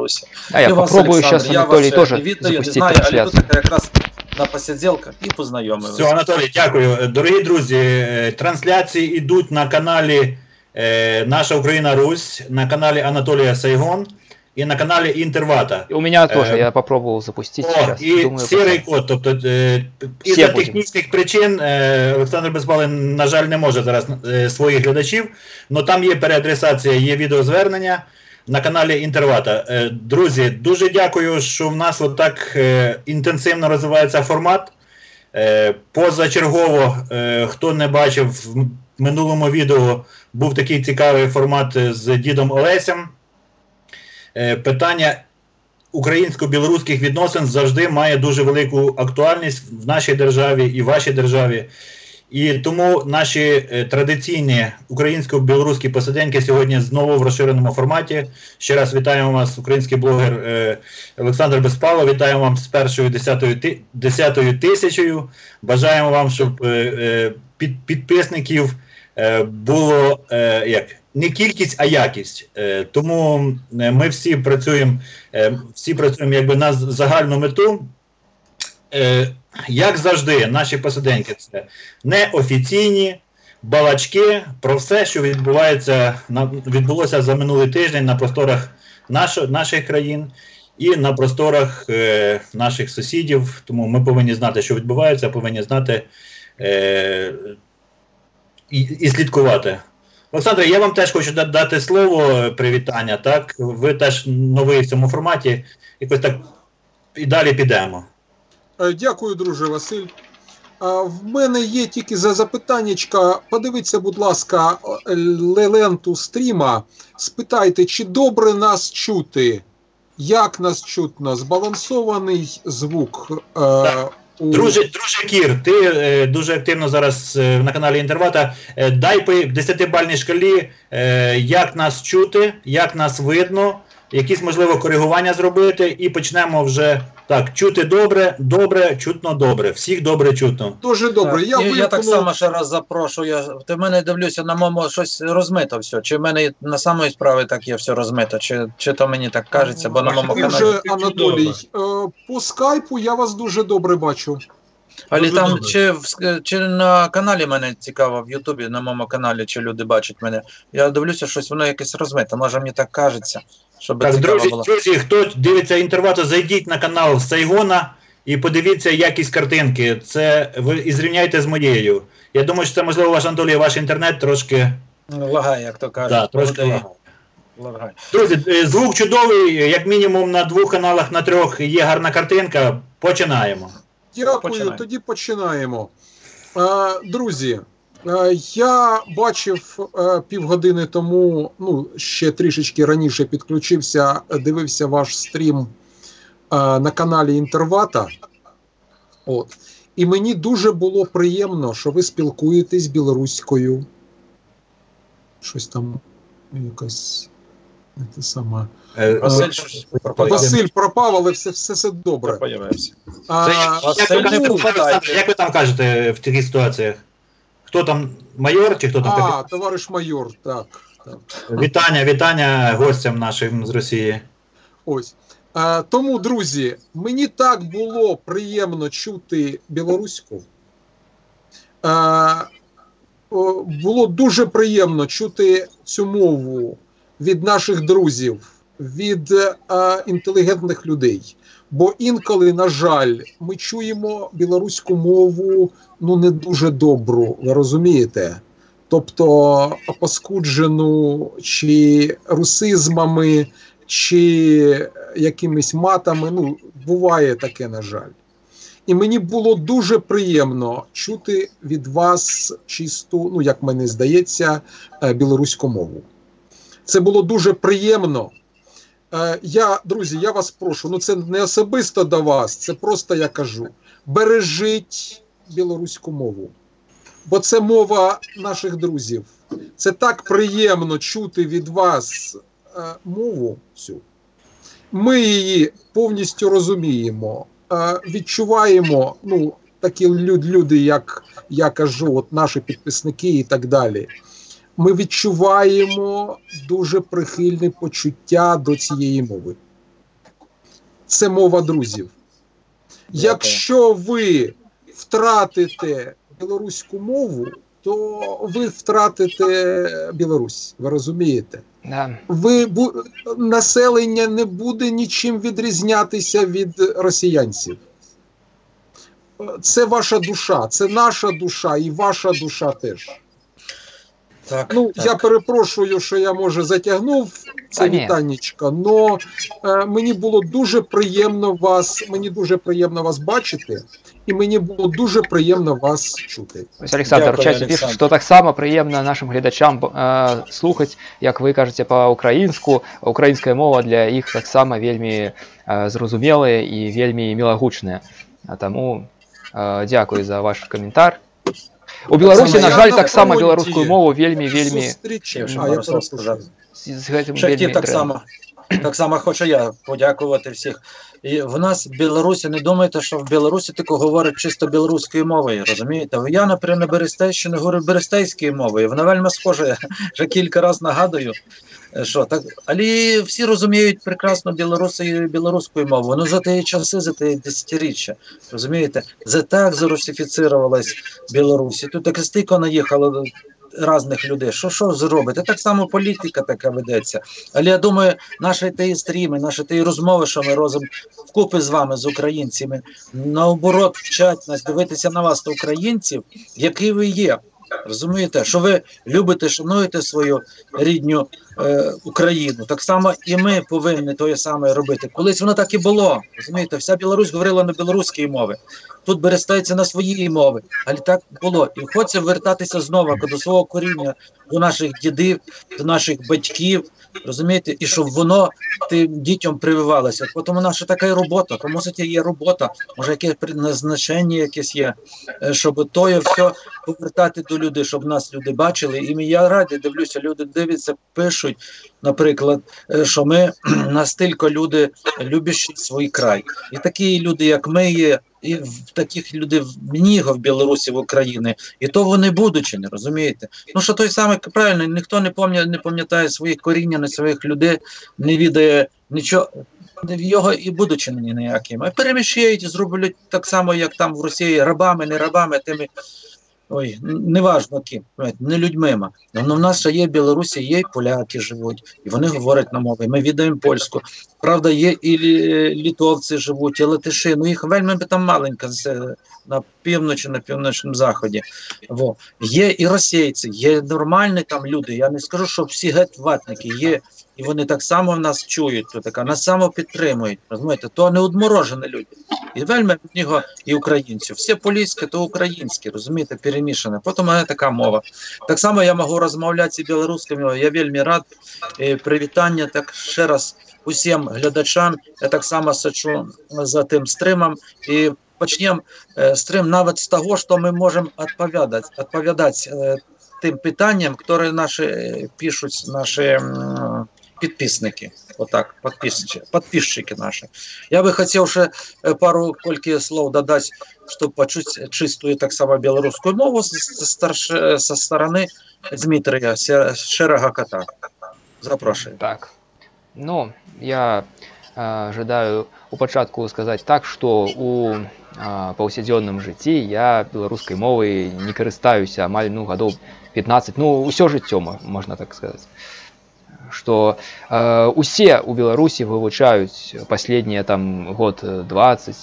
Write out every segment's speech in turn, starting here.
Білорусі. А я попробую зараз, Анатолій, теж запустити трансляцію. Але тут якраз на посиділках і познайомилися. Все, Анатолій, дякую. Дорогі друзі, трансляції йдуть на каналі «Наша Україна Русь», на каналі Анатолія Сайгон і на каналі Інтервата. У мене теж, я попробував запустити зараз. І думаю, сірий код, тобто із-за технічних причин Олександр Безпалий, на жаль, не може зараз своїх глядачів, але там є переадресація, є відеозвернення на каналі Інтервата. Друзі, дуже дякую, що в нас отак інтенсивно розвивається формат. Позачергово, хто не бачив, в минулому відео був такий цікавий формат з дідом Олесем. Питання українсько-білоруських відносин завжди має дуже велику актуальність в нашій державі і в вашій державі. І тому наші традиційні українсько-білоруські посиденьки сьогодні знову в розширеному форматі. Ще раз вітаємо вас, український блогер Олександр Безпалов, вітаємо вам з першою 10-ю тисячею. Бажаємо вам, щоб підписників було не кількість, а якість. Тому ми всі працюємо якби на загальну мету. Як завжди, наші посиденьки – це неофіційні балачки про все, що відбулося за минулий тиждень на просторах наших країн і на просторах наших сусідів. Тому ми повинні знати, що відбувається, повинні знати і слідкувати. Олександре, я вам теж хочу дати слово, привітання, так? Ви теж новий в цьому форматі, якось так і далі підемо. Дякую, друже Василь. В мене є тільки запитаннячка. Подивіться, будь ласка, ленту стріма. Спитайте, чи добре нас чути? Як нас чутно? Збалансований звук? Друже Кір, ти дуже активно зараз на каналі Інтервата. Дай по 10-бальній шкалі, як нас чути, як нас видно, якісь, можливо, коригування зробити, і почнемо вже так, чути добре, чутно добре. Всіх добре чутно. Дуже добре. Я так само ще раз запрошую. Ти в мене дивлюся, на моєму щось розмито все. Чи в мене на самої справи так є все розмито, чи то мені так кажеться, бо на моєму каналі... Вже, Анатолій, по скайпу я вас дуже добре бачу. Але там, чи на каналі мене цікаво, в Ютубі, на моєму каналі, чи люди бачать мене. Я дивлюся, щось воно якесь розмите. Може, мені так кажеться, щоб так, цікаво було. Друзі, хто дивиться Інтервату, зайдіть на канал Сайгона і подивіться якість картинки. Це ви і зрівняйте з моєю. Я думаю, що це, можливо, ваш, Анатолій, ваш інтернет трошки... Лагає, як то кажуть. Да, трошки лагає. Друзі, звук чудовий, як мінімум на 2 каналах, на 3 є гарна картинка. Починаємо. Дякую, тоді починаємо. Друзі, я бачив півгодини тому, ще трішечки раніше підключився, дивився ваш стрім на каналі Інтервата. І мені дуже було приємно, що ви спілкуєтесь білоруською. Щось там якось... Це саме. Василь пропав, але все добре. Як ви там кажете в таких ситуаціях? Хто там, майор чи хто там? Товариш майор, так. Вітання гостям нашим з Росії. Ось. Тому, друзі, мені так було приємно чути білоруську. Було дуже приємно чути цю мову від наших друзів, від інтелігентних людей. Бо інколи, на жаль, ми чуємо білоруську мову не дуже добру, ви розумієте? Тобто опаскуджену чи русизмами, чи якимись матами, буває таке, на жаль. І мені було дуже приємно чути від вас чисту, як мені здається, білоруську мову. Це було дуже приємно. Друзі, я вас прошу, це не особисто до вас, це просто я кажу. Бережіть білоруську мову, бо це мова наших друзів. Це так приємно чути від вас мову цю. Ми її повністю розуміємо, відчуваємо, такі люди, як я кажу, наші підписники і так далі. Ми відчуваємо дуже прихильне почуття до цієї мови. Це мова друзів. Якщо ви втратите білоруську мову, то ви втратите Білорусь, ви розумієте? Да. Населення не буде нічим відрізнятися від росіянців. Це ваша душа, це наша душа і ваша душа теж. Так, ну, так. Я перепрошую, що я, може, затягнув це вітаннячко, але мені було дуже приємно вас бачити, і мені було дуже приємно вас чути. Олександр, в чаті пишуть, що так само приємно нашим глядачам слухати, як ви кажете по-українську. Українська мова для їх так само вельми зрозуміла і вельми мілагучна. Тому дякую за ваш коментар. У Білорусі, на жаль, так само білоруську мову вельми так само хочу я подякувати всіх. І в нас в Білорусі, не думайте, що в Білорусі тільки говорять чисто білоруською мовою, розумієте? Я, наприклад, на Берестейщині говорю берестейською мовою, вона вельми схожа, я вже кілька разів нагадую, що так, але всі розуміють прекрасно білоруською мовою, ну за ті часи, за ті десятиріччя, розумієте? За так зарусифіцировалась Білорусі, тут так стільки наїхало різних людей, що зробити? Так само політика така ведеться. Але я думаю, наші ті стріми, наші ті розмови, що ми робимо вкупи з вами, з українцями, наоборот вчать нас дивитися на вас, українців, які ви є. Розумієте, що ви любите, шануєте свою рідню Україну. Так само і ми повинні те саме робити. Колись воно так і було. Розумієте, вся Білорусь говорила на білоруській мові. Тут берестається на своїй мові. Але так було. І хочеться вертатися знову до свого коріння, до наших дідів, до наших батьків. Розумієте? І щоб воно тим дітям прививалося. Тому наша така і робота. Тому що є робота, може якесь призначення якесь є, щоб то все повертати до людей, щоб нас люди бачили. І я радий дивлюся, люди дивляться, пишуть, наприклад, що ми настільки люди любящі свій край. І такі люди, як ми є, і таких людей много в Білорусі, в Україні. І то вони будучи, розумієте? Ну, що той самий, правильно, ніхто не пам'ятає своїх коріння, своїх людей, не відає нічого, його і будучи ніяким. А переміщають, зроблять так само, як там в Росії, рабами, не рабами, тими, ой, неважно ким, не людьми. Но в нас ще є в Білорусі, є і поляки живуть, і вони говорять на мові. Ми відаємо польську. Правда, є і литовці живуть, і латиші. Ну, їх вельми там маленько на півночі, на північному заході. Во. Є і російці, є нормальні там люди. Я не скажу, що всі геть ватники є. І вони так само в нас чують, нас само підтримують. Розумієте, то не одморожені люди. І вельми в нього і українців. Всі поліські, то українські, розумієте, перемішане. Потім мене така мова. Так само я можу розмовляти і білоруською мовою. Я вельми рад. Привітання так ще раз усім глядачам. Я так само сачу за тим стримом. І почнемо стрим навіть з того, що ми можемо відповідати тим питанням, які наші пишуть, наші підписники. Отак, підписчики наші. Я би хотів ще пару слов додати, щоб почути чисту так само білоруську мову зі сторони Дмитрія Щирого Кота. Запрошую. Так. Ну, я ожидаю у початку сказати так, що у паўсядзённым жыцці я беларускай мовай не карыстаюся амаль гадоў 15, ўсё жыццё, можна так сказаць. Што усе ў Беларусі вывучаюць паследнія там год 20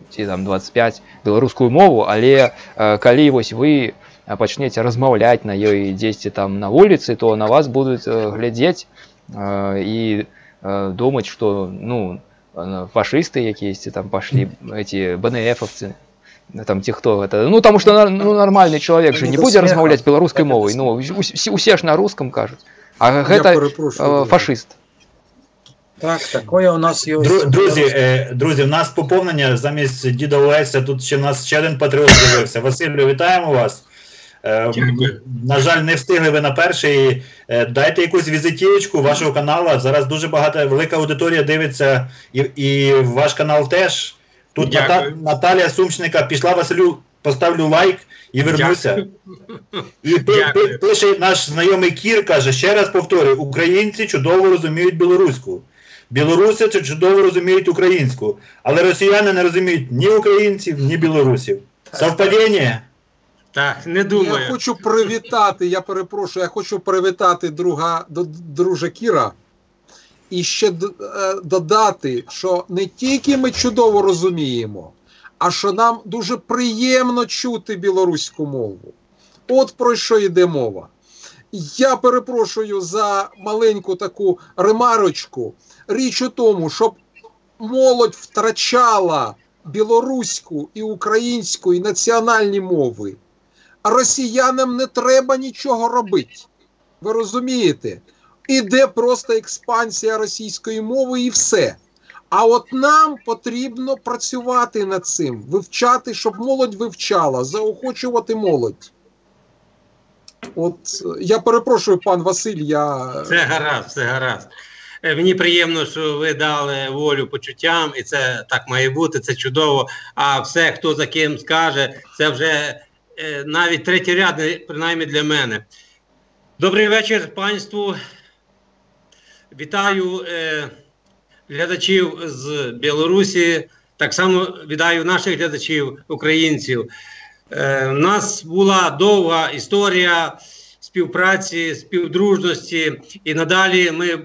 ці там 25 беларускую мову, але калі вось вы пачнеце размаўляць на ёй дзесьці там на вуліцы, то на вас будуць глядзець і думаць, што фашисты якісь там пошли, эти БНФовцы, там ті хто это, тому що нормальний чоловік же не буде розмовляти білоруською мовою, усе ж на русском кажуть, а гэта фашист. Так, такое у нас є. Друзі, в нас поповнення, замість діда Олеся, тут ще в нас ще один патріот з'явився. Василю, вітаємо вас. На жаль, не встигли ви на перший. Дайте якусь візитівочку вашого каналу. Зараз дуже велика аудиторія дивиться, і ваш канал теж. Тут Наталія Сумчника пішла, Василю, поставлю лайк і вернуся. І пише наш знайомий Кір, каже, ще раз повторюю, українці чудово розуміють білоруську. Білоруси це чудово розуміють українську, але росіяни не розуміють ні українців, ні білорусів. Совпадіння? Так, не думаю. Я хочу привітати, я перепрошую, я хочу привітати дружа Кіра і ще додати, що не тільки ми чудово розуміємо, а що нам дуже приємно чути білоруську мову. От про що йде мова. Я перепрошую за маленьку таку ремарочку. Річ у тому, щоб молодь втрачала білоруську і українську і національні мови. А росіянам не треба нічого робити. Ви розумієте? Іде просто експансія російської мови і все. А от нам потрібно працювати над цим, вивчати, щоб молодь вивчала, заохочувати молодь. От я перепрошую, пан Василь, Все гаразд, все гаразд. Мені приємно, що ви дали волю почуттям, і це так має бути, це чудово. А все, хто за ким скаже, це вже навіть третій ряд, принаймні для мене. Добрий вечір, панству. Вітаю глядачів з Білорусі, так само вітаю наших глядачів, українців. У нас була довга історія співпраці, співдружності, і надалі ми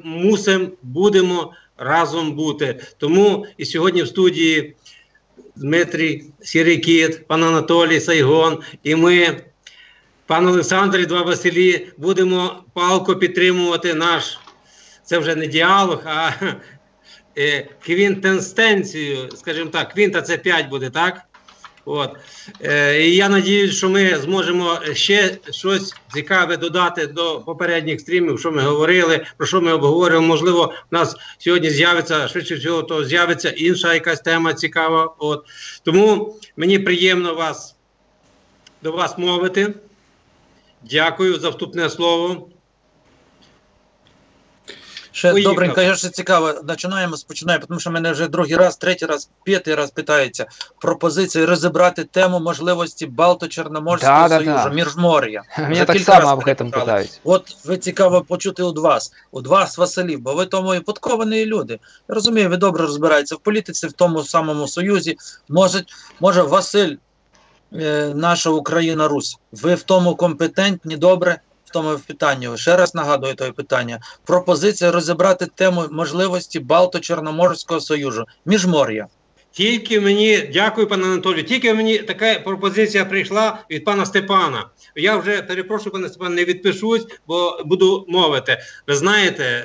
будемо разом бути. Тому і сьогодні в студії Дмитрій Сірий Кіт, пан Анатолій Сайгон, і ми, пан Олександр і два Василі, будемо палко підтримувати наш, це вже не діалог, а квінтенстенцію, скажімо так, квінта це 5 буде, так? От. І я сподіваюся, що ми зможемо ще щось цікаве додати до попередніх стрімів, що ми говорили, про що ми обговорюємо. Можливо, в нас сьогодні з'явиться, швидше всього, то з'явиться інша якась тема цікава. От. Тому мені приємно до вас мовити. Дякую за вступне слово. Ще добренько, я ще цікаво, спочинаємо, тому що мене вже другий раз, третій раз, п'ятий раз питаються пропозиції розібрати тему можливості Балто-Чорноморського союзу, Міжмор'я. Мене так само об этом питають. От ви цікаво почути від вас, Василів, бо ви тому і подковані люди. Я розумію, ви добре розбираєтеся в політиці, в тому самому союзі. Може Василь, наша Україна-Русь, ви в тому компетентні, добре? В тому питанні, ще раз нагадую те питання, пропозиція розібрати тему можливості Балто-Чорноморського союзу, Міжмор'я. Тільки мені, дякую, пане Анатолію, тільки мені така пропозиція прийшла від пана Степана. Я вже, перепрошую, пане Степан, не відпишусь, бо буду мовити. Ви знаєте,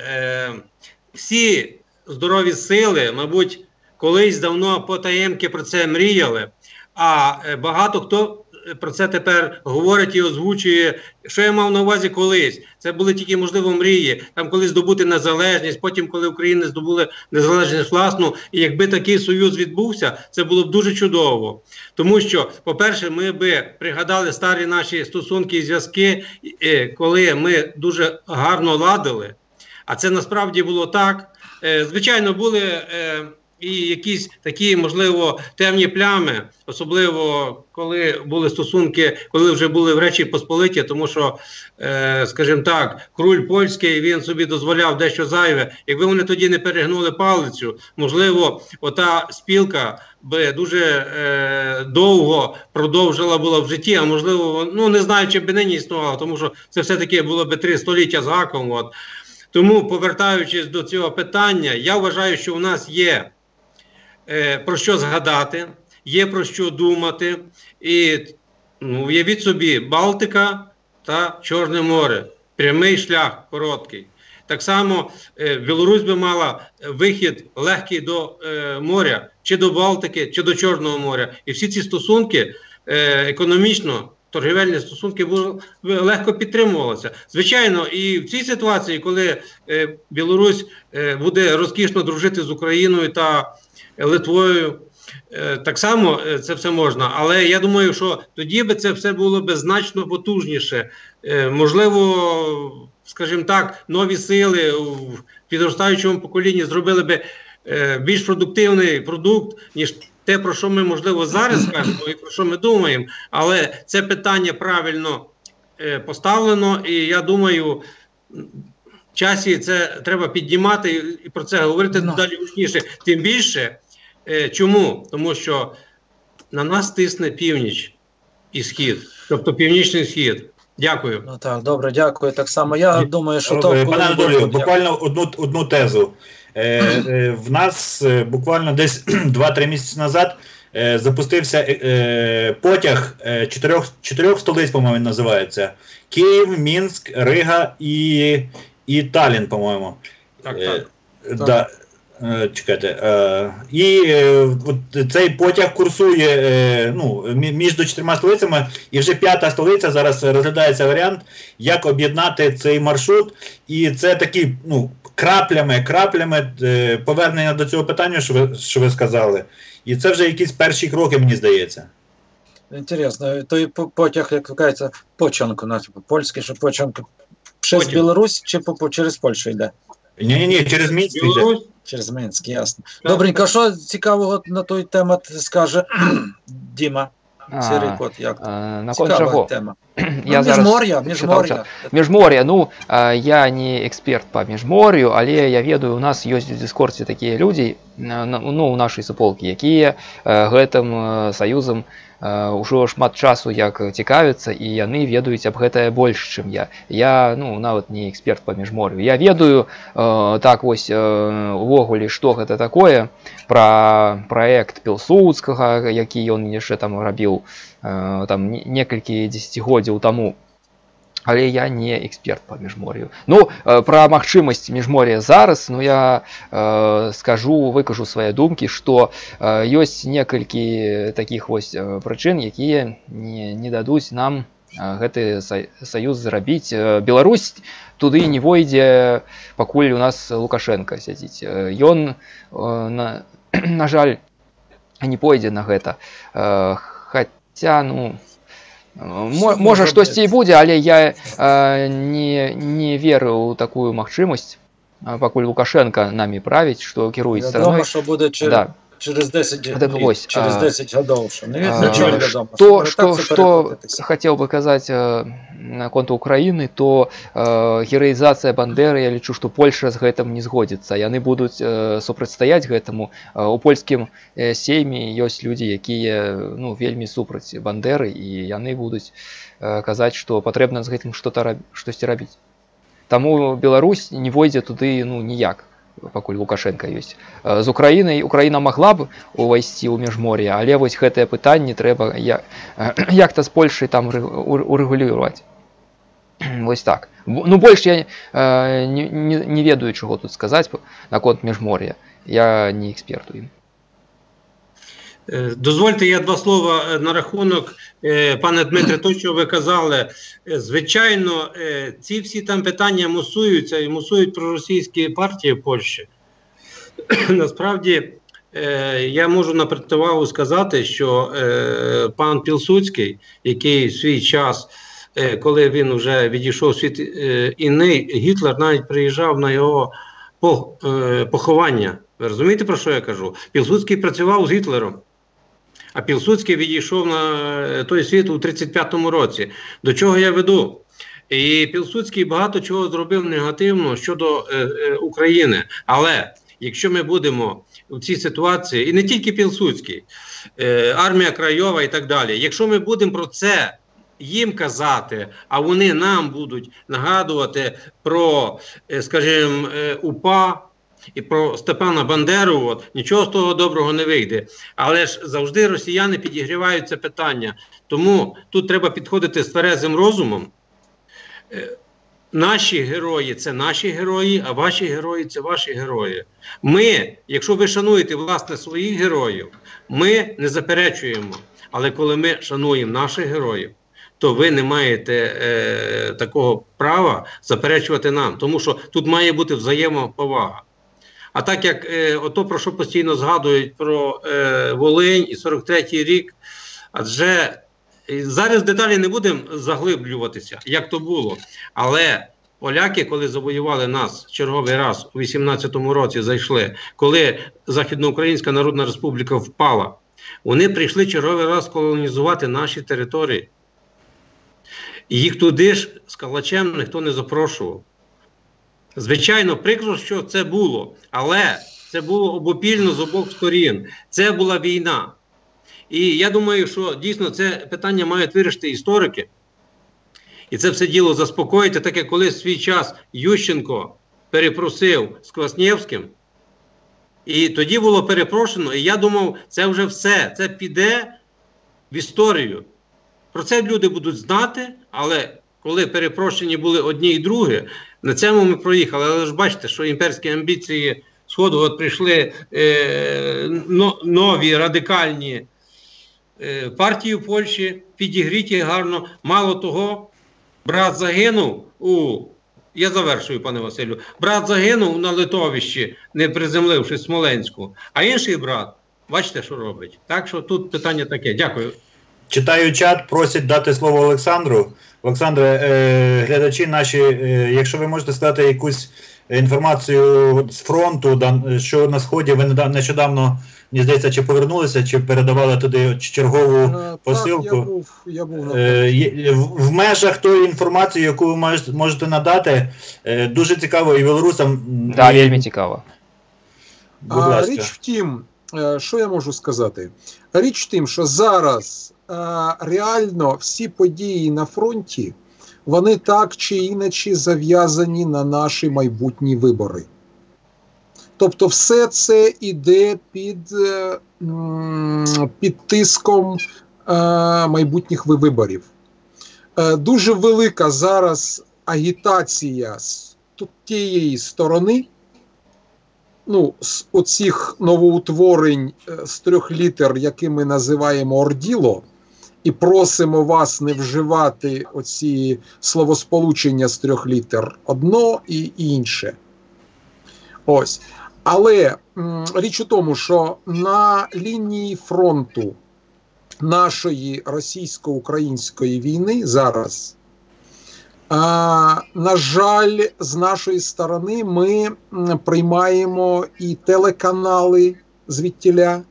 всі здорові сили, мабуть, колись давно потаємки про це мріяли, а багато хто про це тепер говорить і озвучує, що я мав на увазі колись. Це були тільки, можливо, мрії. Там колись здобути незалежність, потім, коли України здобули незалежність власну, і якби такий союз відбувся, це було б дуже чудово. Тому що, по-перше, ми би пригадали старі наші стосунки і зв'язки, коли ми дуже гарно ладили, а це насправді було так. Звичайно, були і якісь такі, можливо, темні плями, особливо коли були стосунки, коли вже були в Речі Посполиті, тому що, скажімо так, король польський, він собі дозволяв дещо зайве. Якби вони тоді не перегнули палицю, можливо, ота спілка би дуже довго продовжила була в житті, а можливо, не знаю, чи б нині існувало, тому що це все-таки було би 3 століття з гаком. От. Тому, повертаючись до цього питання, я вважаю, що у нас є про що згадати, є про що думати. І уявіть собі, Балтика та Чорне море. Прямий шлях, короткий. Так само Білорусь би мала вихід легкий до моря, чи до Балтики, чи до Чорного моря. І всі ці стосунки економічно, торгівельні стосунки легко підтримувалися. Звичайно, і в цій ситуації, коли Білорусь буде розкішно дружити з Україною та Литвою, так само це все можна. Але я думаю, що тоді би це все було б значно потужніше. Можливо, скажімо так, нові сили в підростаючому поколінні зробили би більш продуктивний продукт, ніж те, про що ми, можливо, зараз кажемо і про що ми думаємо. Але це питання правильно поставлено, і я думаю, часі це треба піднімати і про це говорити далі гучніше. Тим більше, чому? Тому що на нас тисне північ і схід, тобто північний схід. Дякую. Ну так, добре, дякую. Так само я думаю, що то... Пане Анатолію, буквально одну тезу. В нас буквально десь 2-3 місяці назад запустився потяг 4 столиць, по-моєму, називається. Київ, Мінськ, Рига і Таллін, по-моєму. Так. Чекайте. І от цей потяг курсує між 4 столицями, і вже 5-та столиця, зараз розглядається варіант, як об'єднати цей маршрут. І це такі краплями повернення до цього питання, що ви сказали. І це вже якісь перші кроки, мені здається. Інтересно, той потяг, як кажеться, почанку, польський, що почанку через Білорусь чи через Польщу йде? Ні, через Мінськ йде. Через Мінськ, ясно. Добренько, що цікавого на той тему скаже Діма? Сірий кот, як? Цікава тема. Міжмор'я. Ну, я не експерт по міжмор'ю, але я ведаю, у нас ёсць у Дискордзе такія людзі, у нашай суполкі, якія гэтым саюзам ўжо шмат часу як цікавяцца, і яны ведаюць аб гэтае больш, чым я. Я, нават не эксперт по міжмор'ю. Я ведаю так вось увогуле, што гэта такое, пра праект Пілсудскага, які ён яшчэ там рабіў там некалькі дзесяцігоддзяў таму. Але я не эксперт по міжмор'ю. Пра магчымасць міжмор'я зараз, я выкажу свае думкі, што ёсць некалькі такіх вось прычын, якія не дадуць нам гэты саюз зрабіць. Беларусь туды не войдзе, пакуль у нас Лукашенко сядзіць. Ён, на жаль, не пойдзе на гэта. Хаця, можа штосьці і будзе, але я не веру ў такую магчымасць, пакуль Лукашенко намі правіць, што кіруюць страной. Вядома, што будзе через 10 гадоў. Што хацеў бы казаць наконт Украіны, то гераізацыя Бандеры, я лічу, што Польша з гэтым не згодзіцца. Яны будуць супрацьстаяць гэтаму. У польскім сейме ёсць людзі, якія вельмі супраць Бандеры, і яны будуць казаць, што патрэбна з гэтым штосьці рабіць. Таму Беларусь не войдзе туды ніяк, пакуль Лукашенко ёсць. З Украінай Украіна магла б увайсці ў міжмор'е, але вось гэтае пытанне трэба як-то з Польшай там урэгулюваць. Вось так. Больш я не ведаю, чаго тут сказаць наконт міжмор'я. Я не эксперт у ім. Дозвольте, я 2 слова на рахунок, пане Дмитре, то, що ви казали. Звичайно, ці всі там питання мусуються і мусують проросійські партії в Польщі. Насправді, я можу на противагу сказати, що пан Пілсудський, який в свій час, коли він вже відійшов у світ іний, Гітлер навіть приїжджав на його поховання. Ви розумієте, про що я кажу? Пілсудський працював з Гітлером. А Пілсудський відійшов на той світ у 1935 році. До чого я веду? І Пілсудський багато чого зробив негативно щодо України. Але якщо ми будемо в цій ситуації, і не тільки Пілсудський, армія Крайова і так далі, якщо ми будемо про це їм казати, а вони нам будуть нагадувати про, скажімо, УПА, і про Степана Бандеру, нічого з того доброго не вийде. Але ж завжди росіяни підігрівають це питання. Тому тут треба підходити з тверезим розумом. Наші герої – це наші герої, а ваші герої – це ваші герої. Ми, якщо ви шануєте, власне, своїх героїв, ми не заперечуємо. Але коли ми шануємо наших героїв, то ви не маєте такого права заперечувати нам. Тому що тут має бути взаємоповага. А так як ото, про що постійно згадують про Волинь і 43-й рік, адже зараз деталі не будемо заглиблюватися, як то було. Але поляки, коли завоювали нас черговий раз у 18-му році, зайшли, коли Західноукраїнська Народна Республіка впала, вони прийшли черговий раз колонізувати наші території. І їх туди ж з калачем ніхто не запрошував. Звичайно, прикро, що це було, але це було обопільно з обох сторін. Це була війна. І я думаю, що дійсно це питання мають вирішити історики. І це все діло заспокоїти, так як колись в свій час Ющенко перепросив з Кваснєвським, і тоді було перепрошено, і я думав, це вже все, це піде в історію. Про це люди будуть знати, але коли перепрошені були одні і другі, на цьому ми проїхали. Але ж бачите, що імперські амбіції Сходу, от прийшли нові радикальні партії в Польщі, підігріті гарно. Мало того, брат загинув я завершую, пане Василю. Брат загинув на литовищі, не приземлившись в Смоленську. А інший брат, бачите, що робить. Так що тут питання таке. Дякую. Читаю чат, просять дати слово Олександру. Олександре, глядачі наші, якщо ви можете сказати якусь інформацію з фронту, що на Сході, ви нещодавно, мені здається, чи повернулися, чи передавали туди чергову посилку. Так, я був в межах тої інформації, яку ви можете надати, дуже цікаво і білорусам. Так, вельми цікаво. Річ в тім, що я можу сказати? Річ в тім, що зараз реально всі події на фронті, вони так чи інакше зав'язані на наші майбутні вибори. Тобто все це йде під тиском майбутніх виборів. Дуже велика зараз агітація з тієї сторони, з оцих новоутворень з 3 літер, які ми називаємо орділо, і просимо вас не вживати оці словосполучення з 3 літер одно і інше. Ось. Але річ у тому, що на лінії фронту нашої російсько-української війни зараз, на жаль, з нашої сторони ми приймаємо і телеканали звідтіля,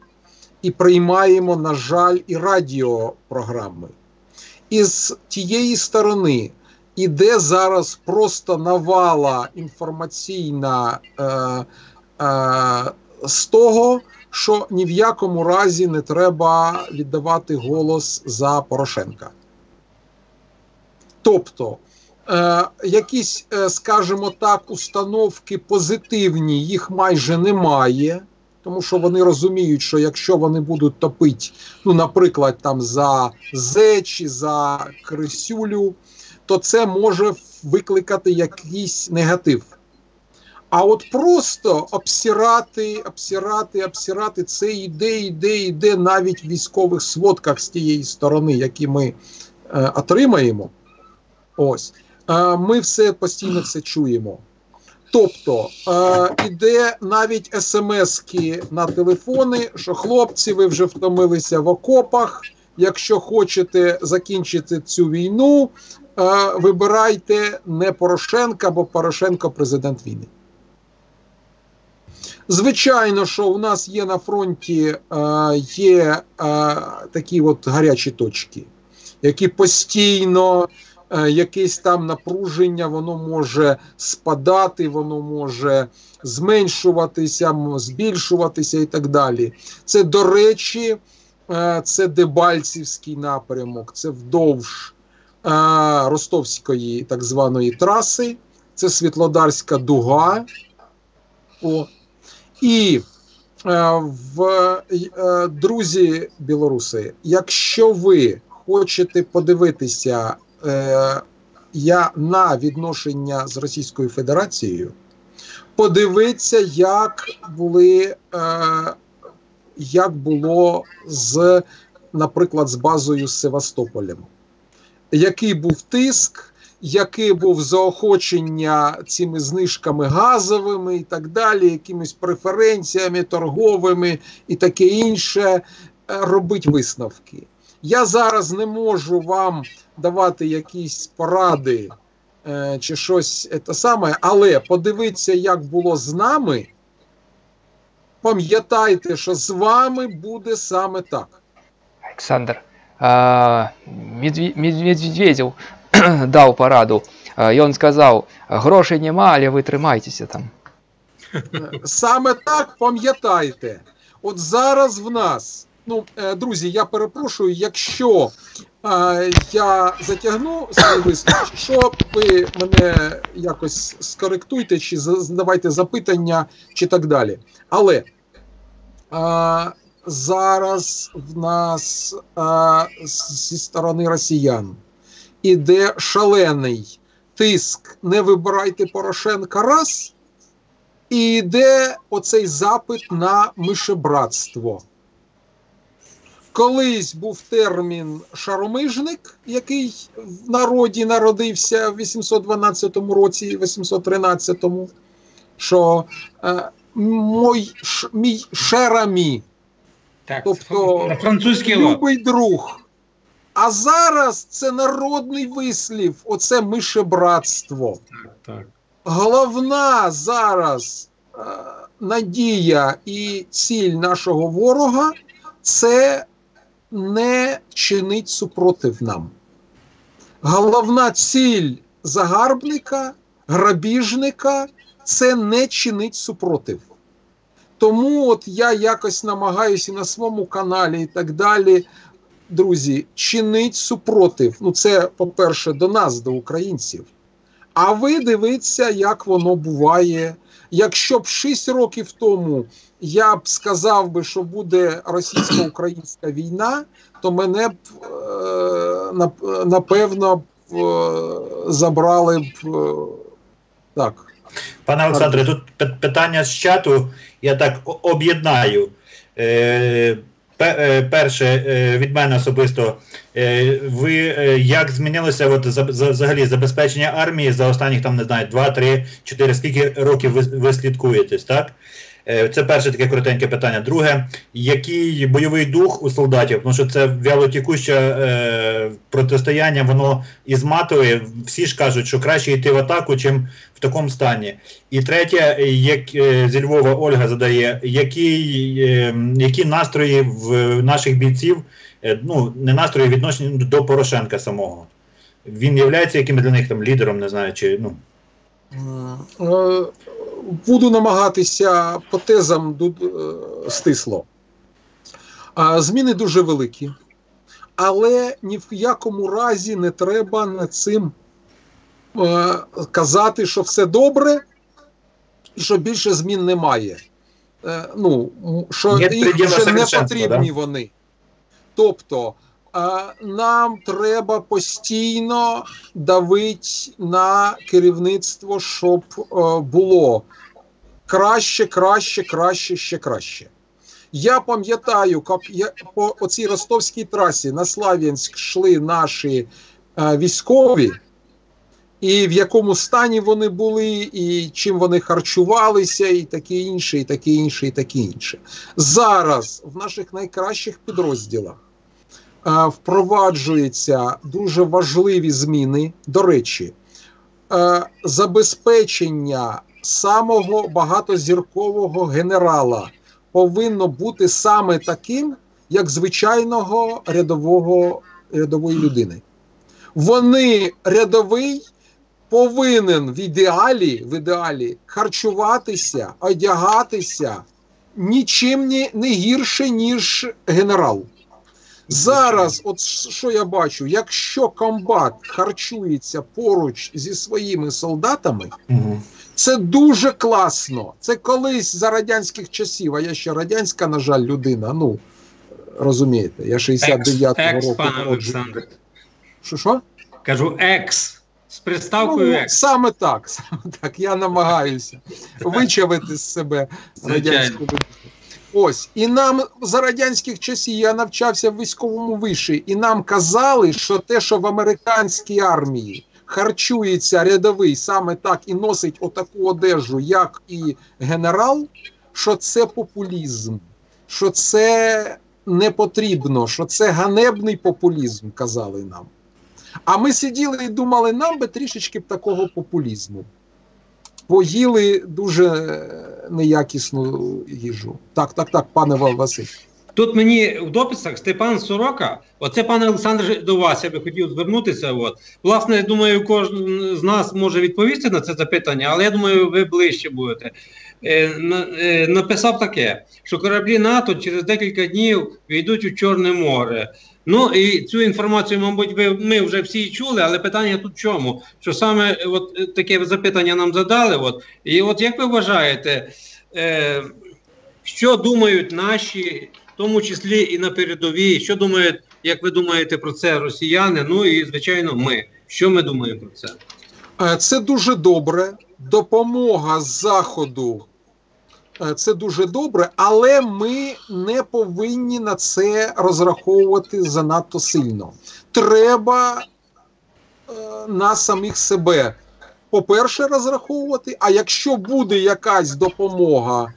і приймаємо, на жаль, і радіопрограми. І з тієї сторони іде зараз просто навала інформаційна з того, що ні в якому разі не треба віддавати голос за Порошенка. Тобто, якісь, скажімо так, установки позитивні, їх майже немає, тому що вони розуміють, що якщо вони будуть топити, наприклад, там за Зе чи за Крисюлю, то це може викликати якийсь негатив. А от просто обсирати, це йде навіть в військових сводках з тієї сторони, які ми отримаємо. Ось. Ми все постійно це чуємо. Тобто, іде навіть смс-ки на телефони, що хлопці, ви вже втомилися в окопах, якщо хочете закінчити цю війну, вибирайте не Порошенка, бо Порошенко президент війни. Звичайно, що у нас є на фронті такі от гарячі точки, які постійно, якесь там напруження, воно може спадати, воно може зменшуватися, збільшуватися і так далі. Це, до речі, це Дебальцівський напрямок, це вдовж Ростовської так званої траси, це Світлодарська дуга. І друзі білоруси, якщо ви хочете подивитися на відношення з Російською Федерацією, подивіться, як було наприклад, з базою з Севастополем. Який був тиск, яке був заохочення цими знижками газовими і так далі, якимись преференціями торговими і таке інше, робить висновки. Я зараз не можу вам давати якісь поради чи щось те саме, але подивіться, як було з нами, пам'ятайте, що з вами буде саме так. Олександр, Медведєв дав пораду Ён сказаў: грошай няма, але вы трымайцеся там. Саме так, пам'ятайте. От зараз в нас, друзі, я перепрошую, якщо я затягну свій виступ, що ви мене якось скоректуйте, чи задавайте запитання, чи так далі. Але зараз в нас зі сторони росіян іде шалений тиск «не вибирайте Порошенка» раз, і йде оцей запит на мишебратство. Колись був термін «шаромижник», який в народі народився в 812 році, 813, що мій шерамі, Так, тобто любий друг. А зараз це народний вислів, оце мишебратство. Так. Головна зараз надія і ціль нашого ворога – це не чинить супротив нам. Головна ціль загарбника, грабіжника – це не чинить супротив. Тому от я якось намагаюся на своєму каналі і так далі, друзі, чинить супротив. Це, по-перше, до нас, до українців. А ви дивіться, як воно буває. Якщо б 6 років тому я б сказав би, що буде російсько-українська війна, то мене б, напевно, забрали б так. Пане Олександре, тут питання з чату, я так об'єднаю. Перше, від мене особисто, ви як змінилося взагалі забезпечення армії за останніх, 2, 3, 4, скільки років ви слідкуєтесь, так? Це перше таке коротеньке питання. Друге, який бойовий дух у солдатів, тому що це вялотікуще протистояння, воно ізматує, всі ж кажуть, що краще йти в атаку, чим в такому стані. І третє, як зі Львова Ольга задає, які настрої в наших бійців, не настрої відношення до Порошенка самого? Він є якимось для них лідером, не знаю, чи... Буду намагатися по тезам стисло. Зміни дуже великі, але ні в якому разі не треба над цим казати, що все добре і що більше змін немає. Що їх вже не потрібні вони. Тобто, нам треба постійно давити на керівництво, щоб було краще, ще краще. Я пам'ятаю, як по оцій ростовській трасі на Слав'янськ йшли наші військові, і в якому стані вони були, і чим вони харчувалися, і таке інше, і таке інше, і таке інше. Зараз в наших найкращих підрозділах впроваджуються дуже важливі зміни. До речі, забезпечення самого багатозіркового генерала повинно бути саме таким, як звичайного рядової людини. Рядовий повинен в ідеалі харчуватися, одягатися нічим не гірше, ніж генерал. Зараз, от що я бачу, якщо комбат харчується поруч зі своїми солдатами, це дуже класно. Це колись за радянських часів, а я ще радянська, на жаль, людина, розумієте, я 69-го року. Пане Олександре. Що? Кажу, екс. З приставкою екс. Саме так, я намагаюся вичавити з себе радянську людину. Ось, і нам за радянських часів, я навчався в військовому виші, і нам казали, що те, що в американській армії харчується рядовий саме так і носить отаку одежу, як і генерал, що це популізм, що це не потрібно, що це ганебний популізм, казали нам. А ми сиділи і думали, нам би трішечки такого популізму. Поїли дуже неякісну їжу. Так, пане Василь. Тут мені в дописах Степан Сорока, оце, пане Олександре, до вас я би хотів звернутися. Власне, думаю, кожен з нас може відповісти на це запитання, але я думаю, ви ближче будете. Написав таке, що кораблі НАТО через декілька днів війдуть у Чорне море. Ну і цю інформацію, мабуть, ми вже всі чули, але питання тут в чому? Що саме таке запитання нам задали. І як ви вважаєте, що думають наші, в тому числі і на передовій, що думають, як ви думаєте про це росіяни, ну і, звичайно, ми. Що ми думаємо про це? Це дуже добре. Допомога з Заходу – це дуже добре, але ми не повинні на це розраховувати занадто сильно. Треба на самих себе, по-перше, розраховувати, а якщо буде якась допомога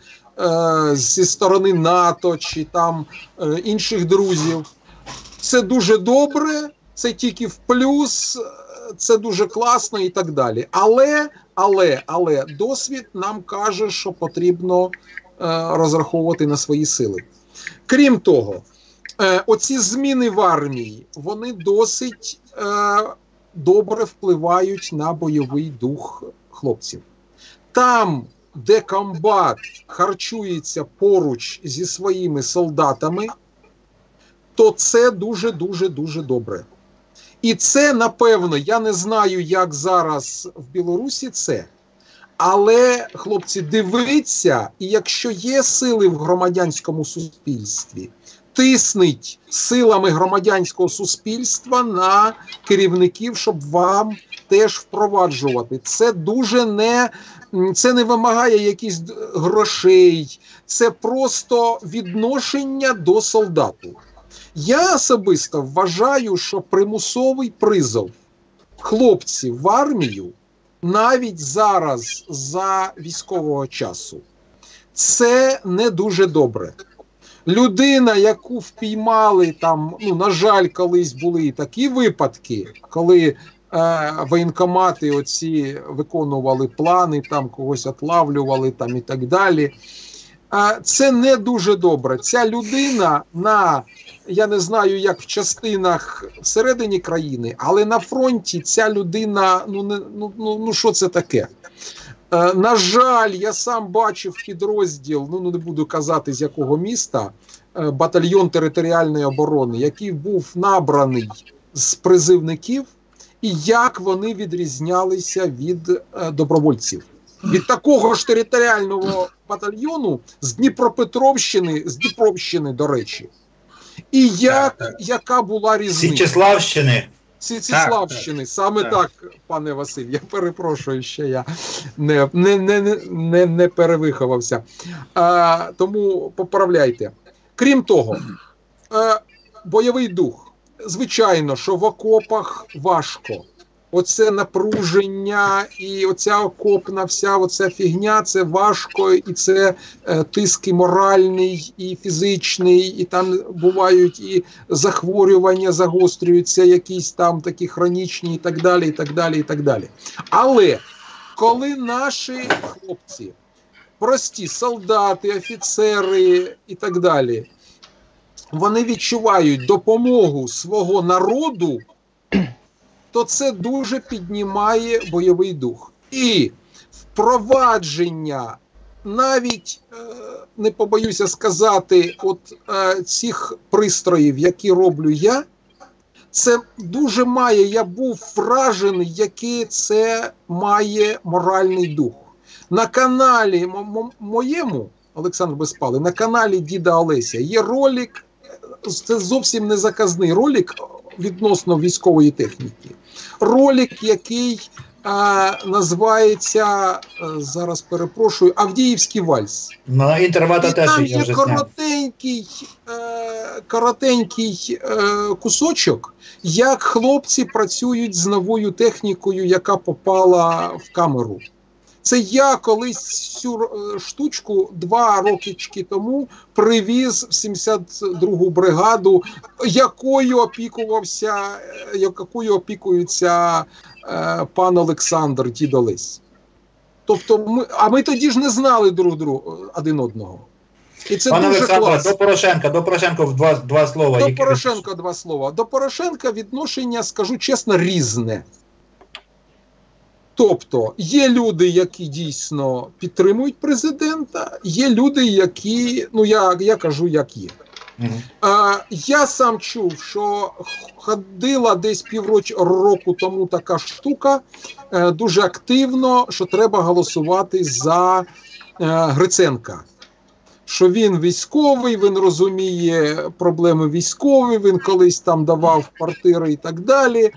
зі сторони НАТО чи там інших друзів, це дуже добре, це тільки в плюс, це дуже класно і так далі. Але досвід нам каже, що потрібно розраховувати на свої сили. Крім того, оці зміни в армії, вони досить добре впливають на бойовий дух хлопців. Там, де комбат харчується поруч зі своїми солдатами, то це дуже-дуже-дуже добре. І це, напевно, я не знаю, як зараз в Білорусі це, але, хлопці, дивіться, і якщо є сили в громадянському суспільстві, тисніть силами громадянського суспільства на керівників, щоб вам теж впроваджувати. Це це не вимагає якихось грошей, це просто відношення до солдату. Я особисто вважаю, що примусовий призов хлопців в армію навіть зараз за військового часу це не дуже добре. Людина, яку впіймали там, на жаль, колись були такі випадки, коли воєнкомати оці виконували плани, там когось отлавлювали там і так далі. Це не дуже добре. Ця людина я не знаю, як в частинах всередині країни, але на фронті ця людина, що це таке? На жаль, я сам бачив підрозділ, не буду казати з якого міста, батальйон територіальної оборони, який був набраний з призивників, і як вони відрізнялися від добровольців. Від такого ж територіального батальйону з Дніпровщини, до речі. І яка була різниця? Січеславщини. Січеславщини, саме так, пане Василь, я перепрошую, що я не перевиховався. Тому поправляйте. Крім того, бойовий дух. Звичайно, що в окопах важко. Оце напруження і оця окопна вся оця фігня, це важко, і це тиск і моральний, і фізичний, і там бувають і захворювання, загострюються якісь там такі хронічні і так далі, і так далі, і так далі. Але коли наші хлопці, прості солдати, офіцери і так далі, вони відчувають допомогу свого народу, то це дуже піднімає бойовий дух. І впровадження, навіть, не побоюся сказати, цих пристроїв, які роблю я, це дуже має, я був вражений, який це має моральний дух. На каналі моєму, Олександр Безпалий, на каналі Діда Олеся є ролик, це зовсім не заказний ролик, відносно військової техніки. Ролик, який називається, зараз перепрошую, Авдіївський вальс. На інтервата теж там є вже коротенький кусочок, як хлопці працюють з новою технікою, яка попала в камеру. Це я колись цю штучку 2 роки тому привіз в 72-гу бригаду, якою опікується пан Олександр, дід Олесь. Тобто ми тоді ж не знали один одного. І це Пане дуже Олександре, класно. До Порошенка два слова. До Порошенка два слова. До Порошенка відношення, скажу чесно, різне. Тобто, є люди, які дійсно підтримують президента, є люди, які, ну я кажу, як є. Я сам чув, що ходила десь півроку тому така штука, дуже активно, що треба голосувати за Гриценка. Що він військовий, він розуміє проблеми військові, він колись там давав квартири і так далі.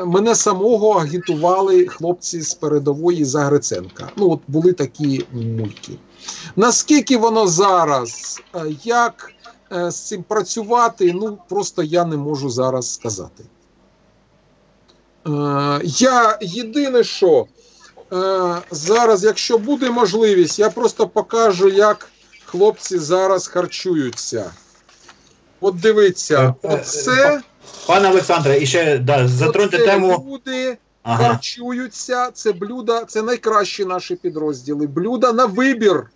Мене самого агітували хлопці з передової за Гриценка. Ну от були такі мульки. Наскільки воно зараз, як з цим працювати, ну просто я не можу зараз сказати. Я єдине що, зараз, якщо буде можливість, я просто покажу, як хлопці зараз харчуються. От дивіться, оце... Пане Олександре, і ще затроньте тему. Люди харчуються, це блюда, це найкращі наші підрозділи. Блюда на вибір.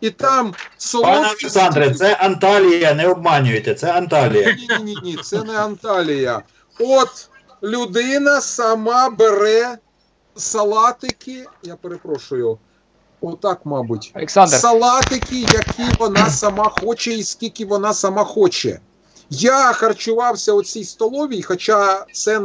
І там солодкі... Пане Олександре, це Анталія, не обманюйте, це Анталія. Ні, це не Анталія. От людина сама бере салатики, я перепрошую, отак, мабуть. Олександр. Салатики, які вона сама хоче і скільки вона сама хоче. Я харчувався у цій столовій, хоча це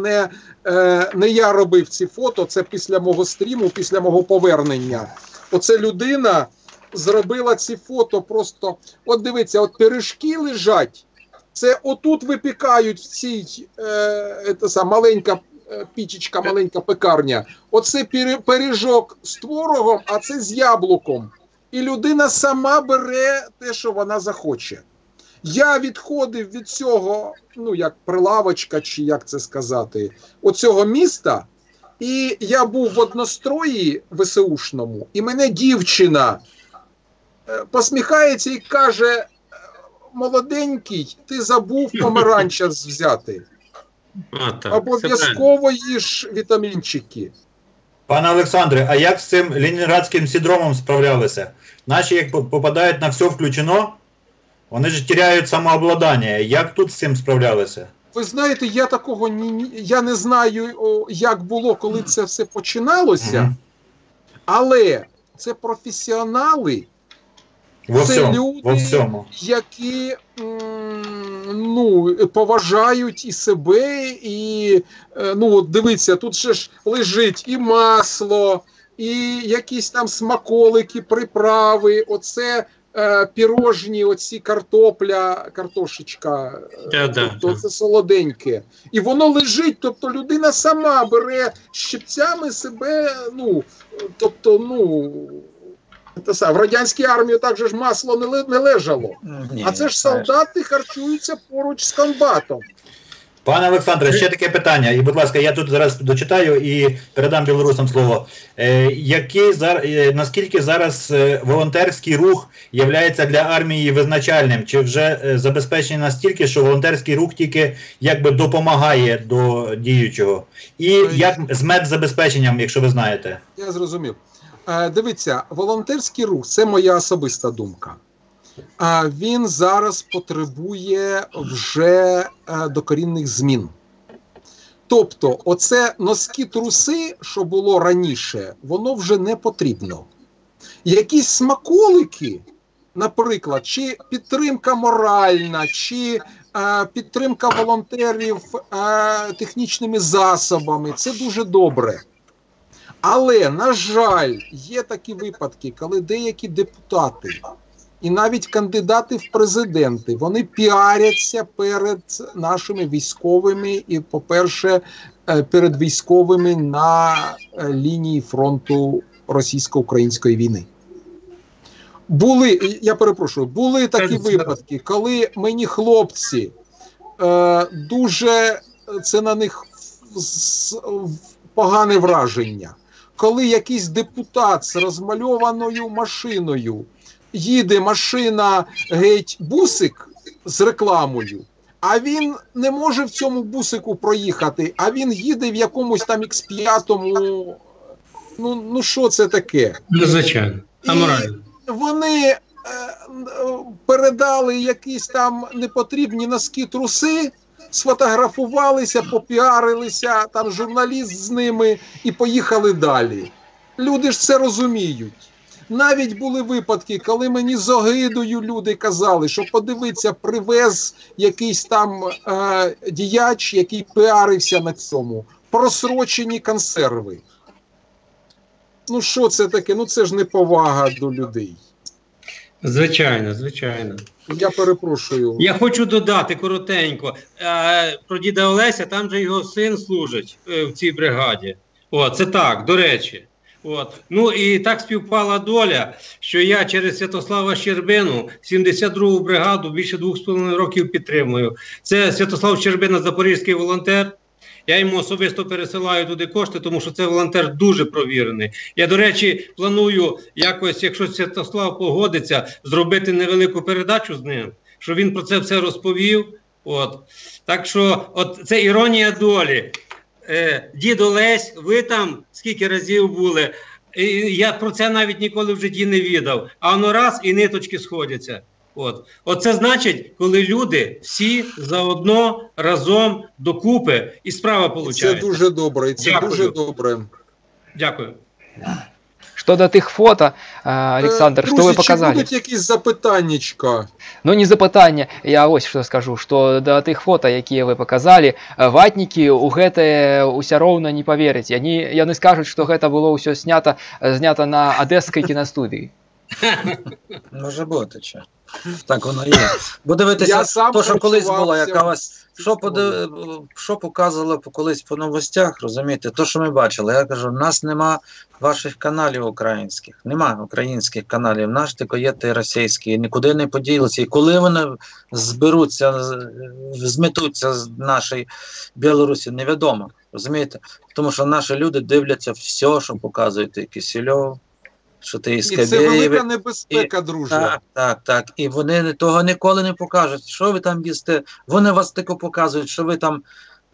не я робив ці фото, це після мого стріму, після мого повернення. Оце людина зробила ці фото просто, от дивіться, от пиріжки лежать, це отут випікають в цій, маленька пічечка, маленька пекарня. Оце пиріжок з творогом, а це з яблуком. І людина сама бере те, що вона захоче. Я відходив від цього, ну як прилавочка, чи як це сказати, оцього міста, і я був в однострої ВСУшному, і мене дівчина посміхається і каже: молоденький, ти забув помаранча взяти. Обов'язково їж вітамінчики. Пане Олександре, а як з цим ленінградським синдромом справлялися? Наші, як попадають на все включено, вони ж теряють самообладання. Як тут з цим справлялися? Ви знаєте, я такого я не знаю, як було, коли це все починалося, але це професіонали, це люди, які поважають і себе, і, от дивіться, тут ще ж лежить і масло, і якісь там смаколики, приправи, оце пірожні, оці картошечка, тобто це солоденьке. І воно лежить, тобто людина сама бере щипцями себе, в радянській армії так же ж масло не лежало. А це ж солдати харчуються поруч з комбатом. Пане Олександре, ще таке питання. І, будь ласка, я тут зараз дочитаю і передам білорусам слово. Наскільки зараз волонтерський рух є для армії визначальним? Чи вже забезпечений настільки, що волонтерський рух тільки якби допомагає до діючого? І як з медзабезпеченням, якщо ви знаєте? Я зрозумів. Дивіться, волонтерський рух – це моя особиста думка. Він зараз потребує вже докорінних змін. Тобто, оце носки-труси, що було раніше, воно вже не потрібно. Якісь смаколики, наприклад, чи підтримка моральна, чи підтримка волонтерів технічними засобами – це дуже добре. Але, на жаль, є такі випадки, коли деякі депутати і навіть кандидати в президенти, вони піаряться перед нашими військовими і, по-перше, перед військовими на лінії фронту російсько-української війни. Були такі випадки, коли мені хлопці дуже, це на них погане враження. Коли якийсь депутат з розмальованою машиною, їде машина геть бусик з рекламою, а він не може в цьому бусику проїхати, а він їде в якомусь там X5, що це таке? Звичайно, аморально. Вони передали якісь там непотрібні носки, труси, сфотографувалися, попіарилися, там журналіст з ними і поїхали далі. Люди ж це розуміють. Навіть були випадки, коли мені з огидою люди казали, що подивіться, привез якийсь там діяч, який піарився на цьому. Просрочені консерви. Ну що це таке? Ну це ж неповага до людей. Звичайно, звичайно. Я перепрошую. Я хочу додати коротенько. Про діда Олеся, там же його син служить в цій бригаді. О, це так, до речі. От. Ну і так співпала доля, що я через Святослава Щербину 72-гу бригаду більше 2,5 років підтримую. Це Святослав Щербина, запорізький волонтер. Я йому особисто пересилаю туди кошти, тому що це волонтер дуже провірений. Я, до речі, планую якось, якщо Святослав погодиться, зробити невелику передачу з ним, щоб він про це все розповів. От. Так що от це іронія долі. Дід Олесь, ви там скільки разів були, я про це навіть ніколи в житті не відав. А воно раз і ниточки сходяться. От це значить, коли люди всі заодно, разом, докупи, і справа виходить. Це дуже добре, це Дякую. дуже добре. Дякую. Что до тих фото, Олександр, Друзі, що ви показали? чи будуть якісь запитаннячка? Ну, не запитання, я ось що скажу, що до тих фото, які ви показали, ватнікі у гэта уся роўна не повераць. Яны скажуць, што гэта было ўсё знято на Одеській кіностудії. Може бути, чи. Так воно є. Бо дивитися, то, що колись була якась, що показували колись по новостях, розумієте, то, що ми бачили, я кажу, в нас нема ваших каналів українських, нема українських каналів, наш тільки є ті російські, нікуди не поділиться. І коли вони зметуться з нашої Білорусі, невідомо, розумієте, тому що наші люди дивляться все, що показують, і Кисельов, що ти І це велика небезпека, друже. Так. І вони того ніколи не покажуть, що ви там їсте. Вони вас тільки показують, що ви там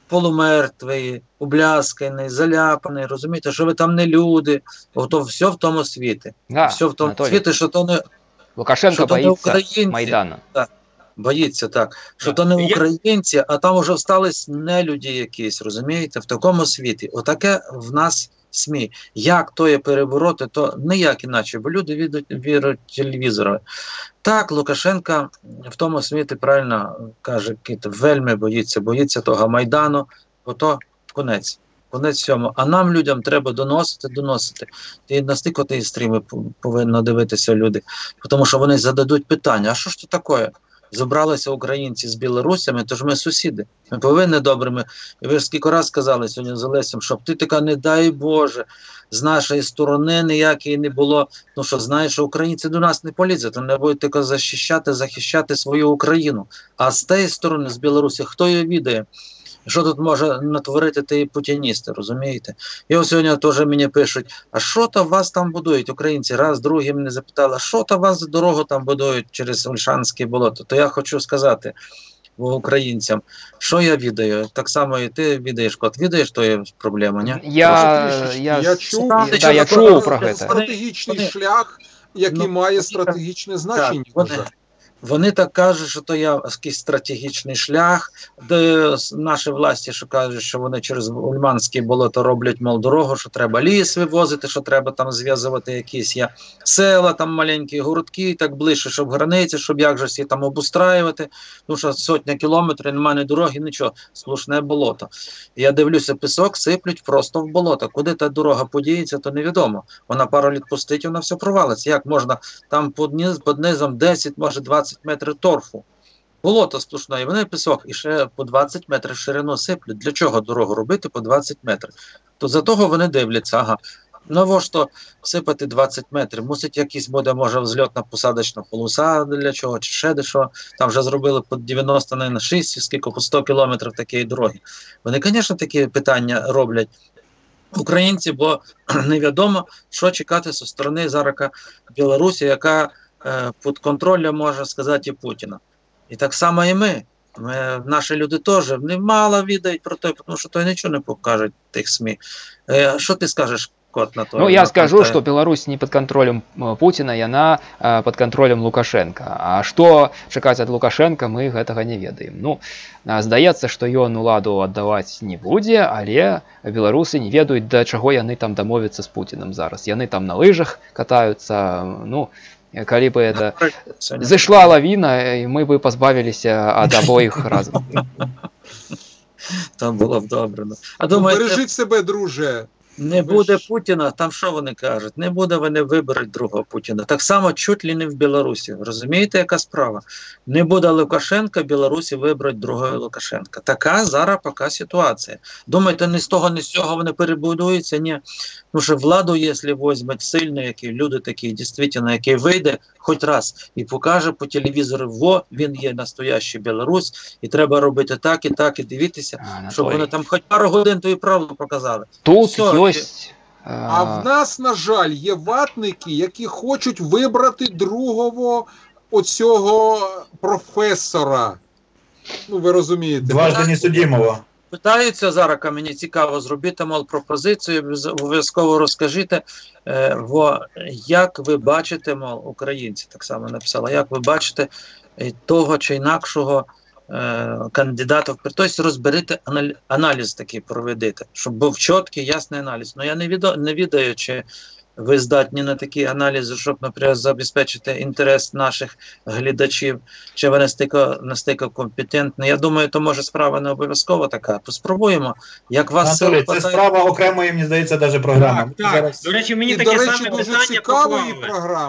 полумертвий, ублясканий, заляпаний, розумієте, що ви там не люди. Ото все в тому світі. Да, все в тому Анатолій. світі, що то не... Лукашенко боїться Майдану. Так, боїться, так. Що то не українці, а там вже встали нелюді якісь, розумієте, в такому світі. Отаке в нас СМІ. Як то є перебороти, то ніяк іначе, бо люди вірять телевізору. Так, Лукашенко в тому світі правильно каже, вельми боїться того Майдану, бо то конець всьому. А нам, людям, треба доносити. І настільки ті стріми повинні дивитися люди, тому що вони зададуть питання, а що ж це таке? Зібралися українці з білорусами, тож ми сусіди. Ми повинні добрими. І ви ж скільки раз сказали сьогодні з Олесем, щоб ти така, не дай Боже, з нашої сторони ніякої не було. Ну що, знаєш, що українці до нас не полізуть, вони будуть тільки захищати свою Україну. А з тієї сторони, з Білорусі, хто її відає? Що тут може натворити ті путіністи, розумієте? І ось сьогодні теж мені пишуть, а що то вас там будують, українці? Раз, другий мене запитали, а що то вас за дорогу там будують через Ольшанське болото? То я хочу сказати українцям, що я відаю. Так само і ти відаєш, Кот, відаєш, то є проблема, ні? Я чув про це. Стратегічний шлях, який має стратегічне значення. Вони так кажуть, що то є якийсь стратегічний шлях, де наші власті що кажуть, що вони через Ульманське болото роблять, мол, дорогу, що треба ліс вивозити, що треба там зв'язувати якісь села, там маленькі городки, так ближче, щоб границі, щоб як же всі там обустраювати, тому що сотня кілометрів, немає ні дороги, нічого, сплошне болото. Я дивлюся, пісок сиплють просто в болото. Куди та дорога подіється, то невідомо. Вона пару літ пустить, вона все провалиться. Як можна там під низом 10, може 20 метрів торфу. Болото сплошне, і вони пісок, і ще по 20 метрів ширину сиплють. Для чого дорогу робити по 20 метрів? То за того вони дивляться, ага, навіщо сипати 20 метрів? Мусить якийсь буде, може, взльотно-посадочна полоса для чого, чи ще дещо. Там вже зробили по 90 на 6, скільки по 100 кілометрів такої дороги. Вони, звісно, такі питання роблять українці, бо невідомо, що чекати зі сторони зараз Білорусі, яка під контролем, можна сказати, і Путіна. І так само і ми. Наші люди теж мало відають про те, тому що той нічого не покажуть тих СМІ. Що ти скажеш, кот на то. Ну, я скажу, что Беларусь не под контролем Путина, и она под контролем Лукашенко. А что чакаць ад Лукашенко, мы гэтага не ведаем. Ну, здаецца, што ён уладу аддаваць не будзе, але беларусы не ведаюць, да чаго яны там дамовяцца з Путіным зараз. Яны там на лыжах катаюцца, ну, калі бы это зайшла лавіна, мы бы пазбавіліся ад абоіх разам. Там було б добре. А думаєте, бережіть себе, друже. Не буде Путіна, там що вони кажуть? Не буде, вони виберуть другого Путіна. Так само чуть ли не в Білорусі. Розумієте, яка справа? Не буде Лукашенка, Білорусі виберуть другого Лукашенка. Така зараз поки ситуація. Думаєте, ні з того, ні з цього вони перебудуються? Ні. Тому що владу, якщо візьмуть сильно, які люди такі, дійсно, який вийде хоч раз і покаже по телевізору, во, він є настоящий Білорусь, і треба робити так, і дивитися, щоб вони там хоч пару годин тої правду показали. Тут все, ось... А в нас, на жаль, є ватники, які хочуть вибрати другого оцього професора. Ну, ви розумієте. Дважди несудимого. Питаються зараз, мені цікаво, зробити, мол, пропозицію, обов'язково розкажіть, як ви бачите, мол, українці так само написали, як ви бачите того чи інакшого кандидата, тобто розберете, аналіз такий проведете, щоб був чіткий, ясний аналіз. Ну я не відаю, чи ви здатні на такі аналізи, щоб, наприклад, забезпечити інтерес наших глядачів, чи ви настільки компетентні. Я думаю, то може справа не обов'язково така. Поспробуємо. Як вас Анатолій, це справа окремої, мені здається, навіть програми. Так. Зараз... До речі, мені таке саме питання поклали.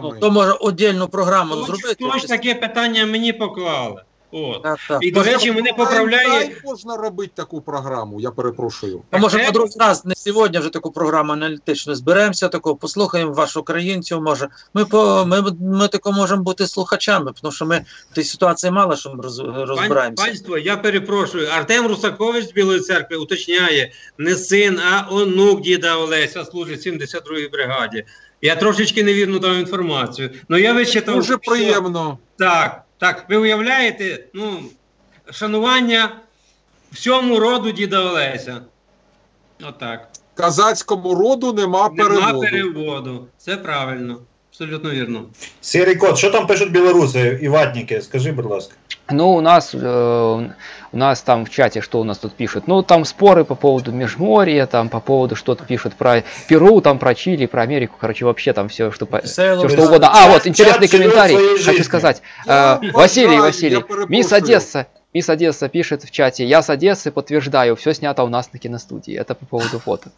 Ну, то може отдільну програму зробити. Хтось таке питання мені поклали. От. Так. І, до речі, мене поправляє... Можна робити таку програму, я перепрошую. А може, по другий раз, не сьогодні вже таку програму аналітичну зберемося, таку, послухаємо вашу українців, може. Ми тако можемо бути слухачами, тому що ми в тій ситуації мало що розбираємося. Панство, я перепрошую, Артем Русакович з Білої церкви уточняє, не син, а онук діда Олеся служить в 72-й бригаді. Я трошечки невірно дав інформацію. Но я вичитав... Дуже приємно. Так, ви уявляєте, шанування всьому роду діда Олеся. Отак. Казацькому роду нема переводу. Це правильно. Абсолютно вірно. Сірий кот, що там пишуть білоруси і ватники? Скажи, будь ласка. Ну, у нас там в чате, что у нас тут пишут? Ну, там споры по поводу Межморья, там по поводу что-то пишут про Перу, там про Чили, про Америку, короче, вообще там все, что угодно. А, вот, интересный комментарий, хочу сказать. Василий, Мисс Одесса пишет в чате: я с Одессы, подтверждаю, все снято у нас на киностудии. Это по поводу фото.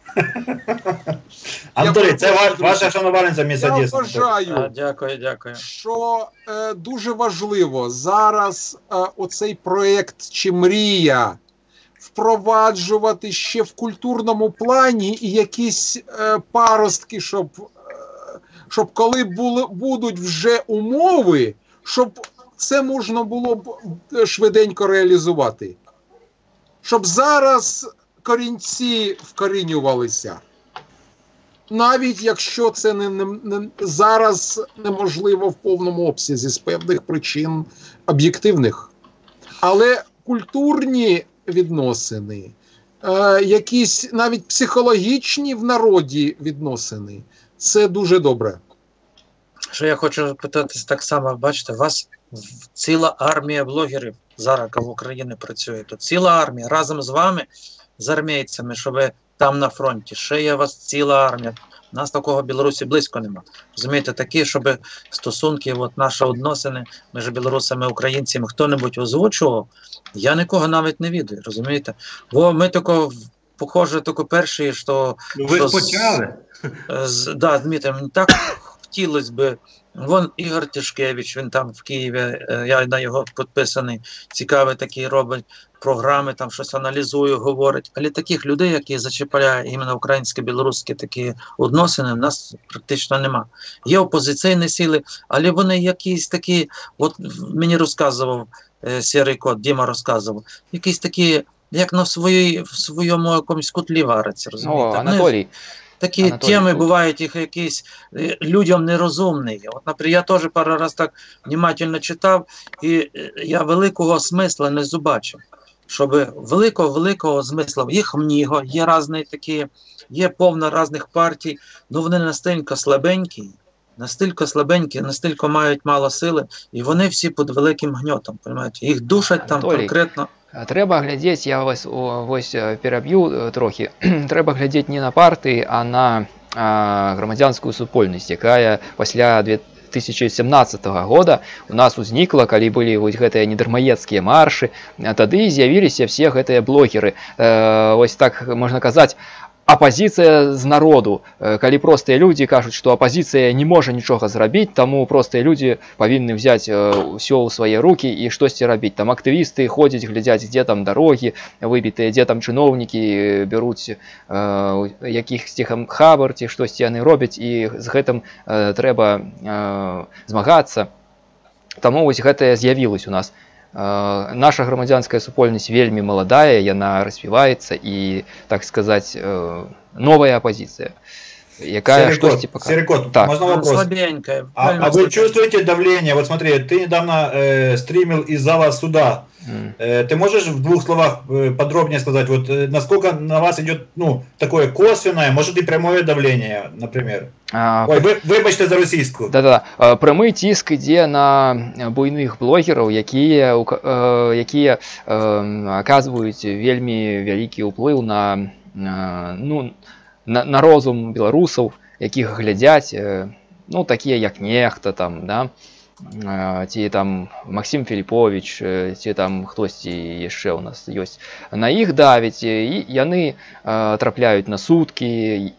Анатолій, це ваша шанувальниця Мисс Одесса. Я вважаю, дякую. Що дуже важливо зараз оцей проєкт чи мрія впроваджувати ще в культурному плані і якісь паростки, щоб коли будуть вже умови, щоб це можна було б швиденько реалізувати. Щоб зараз корінці вкорінювалися. Навіть якщо це зараз неможливо в повному обсязі з певних причин об'єктивних. Але культурні відносини, якісь навіть психологічні в народі відносини, це дуже добре. Що я хочу питатися так само, бачите, у вас ціла армія блогерів зараз в Україні працює. Тут ціла армія разом з вами, з армійцями, що ви там на фронті. Ще є у вас ціла армія. У нас такого в Білорусі близько нема. Розумієте, такі, щоб стосунки, от наші відносини між білорусами і українцями хто-небудь озвучував, я нікого навіть не відаю, розумієте? Бо ми тако, похоже, тако перші, що... Ви почали? Да, Дмитрий, мені так хотілося б. Вон Ігор Тишкевич, він там в Києві, я на його підписаний, цікаві такі робить програми, там щось аналізує, говорить. Але таких людей, які зачіпляють іменно українсько-білоруські такі відносини, в нас практично нема. Є опозиційні сили, але вони якісь такі, от мені розказував Сірий кот, Діма розказував, якісь такі, як на своєму якомусь котлі вариться, розумієте? Анатолій. Такі теми бувають, їх якісь людям нерозумні. От, наприклад, я теж пару раз так внимательно читав, і я великого смисла не побачив. щоб великого змислу, їх много, є різні такі, є повно різних партій, ну вони настільки слабенькі, настільки мають мало сили, і вони всі під великим гньотом, розумієте? Їх душать там Анатолій, конкретно. Треба глядзець, я вас ось пераб'ю трохи, треба глядзець не на партыі, а на грамадзянскую супольнасць, якая пасля 2017 года у нас узнікла, калі былі вось гэтыя недармаедскія маршы, тады з'явіліся все гэтыя блогеры. Вось так можна казаць, апозіцыя з народу. Калі простыя людзі кажуць, што апозіцыя не можа нічога зрабіць, таму простыя людзі павінны взяць ўсё ў свае рукі і штосьці рабіць. Там актывісты ходзяць, глядзяць, дзе там дарогі выбітыя, дзе там чыноўнікі бяруць якіхсьці хабар ці штосьці яны робяць, і з гэтым трэба змагацца. Таму вось гэтае з'явілася у нас. Наша грамадзянская супольнасць вельмі маладая, яна развіваецца і, так сказаць, новая апозіцыя, якая штосьці показывает. Серикот, так. можно вопрос? Слабенькая. А вы чувствуете давление? Вот смотри, ты недавно стримил из зала суда. Ты можешь в двух словах подробнее сказать, вот насколько на вас идет, ну, такое косвенное, может и прямое давление, например? Ой, вибачте за російську. Да-да, прямы ціск ідзе на буйных блогераў, якія аказваюць вельмі вялікі ўплыў на розум беларусаў, якіх глядзяць, ну, такія як Нехта, там, да, ці там Максим Філіпович, ці там хтосьці яшчэ ў нас ёсць. На іх давяць, і яны трапляюць на суткі,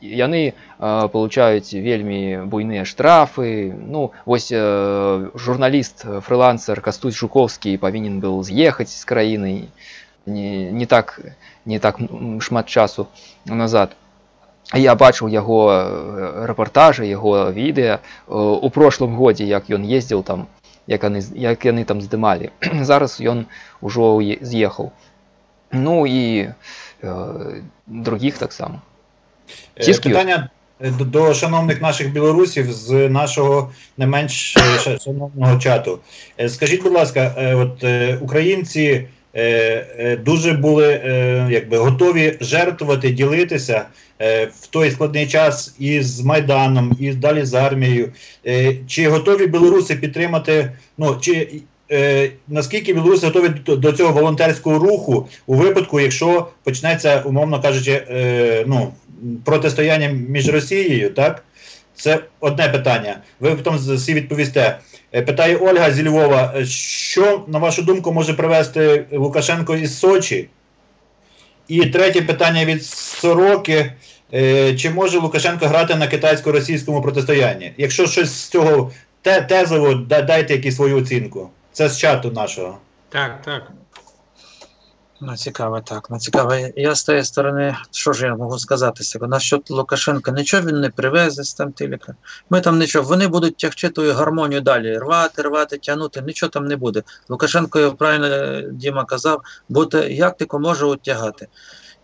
яны получаюць вельмі буйныя штрафы. Ну, вось журналіст, фрылансер Кастусь Жуковскі павінен быў з'ехаць з краіны не так шмат часу назад. Я бачыў яго рэпартажы, яго відэа у прошлым годзе, як ён ездзіў там, як яны там здымалі. Зараз ён ужо з'ехаў. Ну і других таксама. Питання до шановних наших білорусів з нашого не менш шановного чату. Скажіть, будь ласка, от українці дуже були якби готові жертвувати, ділитися в той складний час і з Майданом, і далі з армією. Чи готові білоруси підтримати, ну, чи наскільки білоруси готові до цього волонтерського руху у випадку, якщо почнеться, умовно кажучи, ну, протистояння між Росією, так? Це одне питання. Ви потім всі відповісте. Питає Ольга зі Львова, що, на вашу думку, може привезти Лукашенко із Сочі? І третє питання від Сороки. Чи може Лукашенко грати на китайсько-російському протистоянні? Якщо щось з цього тезово, дайте якусь свою оцінку. Це з чату нашого. Так. Ну, цікаво, так. Ну, цікаво. Я з тієї сторони, що ж я можу сказати? Насчет Лукашенка, нічого він не привезе з там Тиліка. Ми там нічого, вони будуть тягти ту гармонію далі. Рвати, тягнути, нічого там не буде. Лукашенко, правильно Діма казав, буде як тільки може утягати.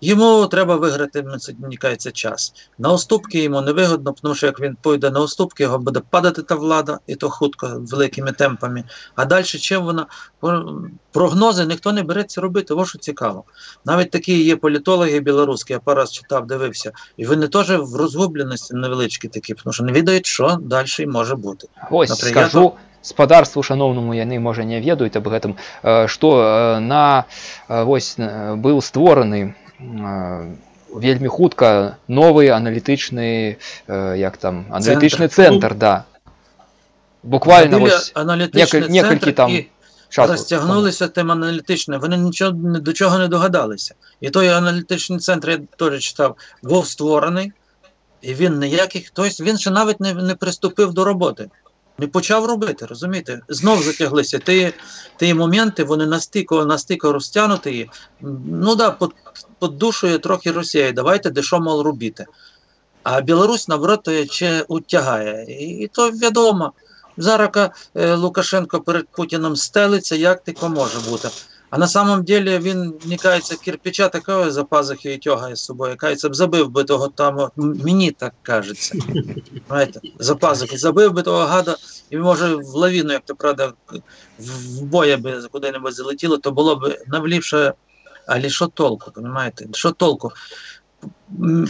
Йому треба виграти, мені кажеться, час. На уступки йому не вигодно, тому що як він пойде на уступки, його буде падати та влада, і то хутко, великими темпами. А далі чим вона? Прогнози ніхто не береться робити, ось що цікаво. Навіть такі є політологи білоруські, я пару раз читав, дивився, і вони теж в розгубленості невеличкі такі, тому що не відають, що далі може бути. Ось, наприклад, скажу спадарству шановному, яны, можа, не ведаюць аб гэтым, што ось быў створаны вельмі хутка новый аналітычны аналітычны цэнтр, да. Буквально ось некалькі там часу. Розтягнулися тим аналітичним, вони нічого до чого не догадалися. І той аналітичний центр, я теж читав, був створений, і він ніяких, тобто він ще навіть не приступив до роботи. Не почав робити, розумієте? Знов затяглися. Ті моменти, вони настільки розтягнуті, ну да, під душою трохи Росія, давайте дещо, мол, робити. А Білорусь, наоборот, ще утягає. І то відомо. Зараз Лукашенко перед Путіним стелиться, як тільки може бути. А на самом деле він, мені кажеться, кирпича такого за пазухи і тягає з собою. Кажеться, б забив би того там, мені так кажеться. Знаєте, за пазухи. Забив би того гада, і може в лавіну, як то правда, в боя би куди-небудь залетіло, то було б навліпше Але що толку, розумієте? Що толку?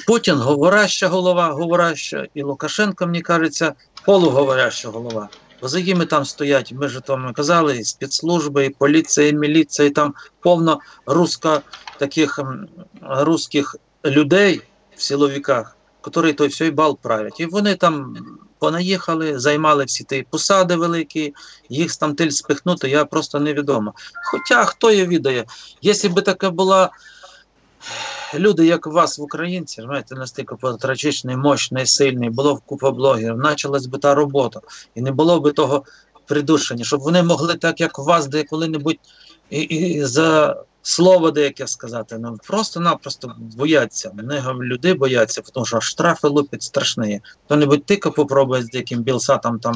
Путін говоряща голова, говоряща, і Лукашенко, мені кажеться, полуговоряща голова. Бо за якими там стоять, ми ж там казали, і спецслужби, і поліція, і міліція, і там повно таких русських людей в силовиках, які той всій бал правлять. І вони там понаїхали, займали всі ті посади великі, їх там тиль спихнути, я просто невідомо. Хоча, хто її відає? Якщо б така була люди, як у вас, в українці, знаєте, настільки патріотичний, мощний, сильний, було б купа блогерів, почалась би та робота, і не було б того придушення, щоб вони могли так, як у вас, де коли-небудь і за слово деяке сказати. Ну, просто-напросто бояться. Мене люди бояться, тому що штрафи лупять страшні. Хто-небудь тільки попробує з деяким Білсатом там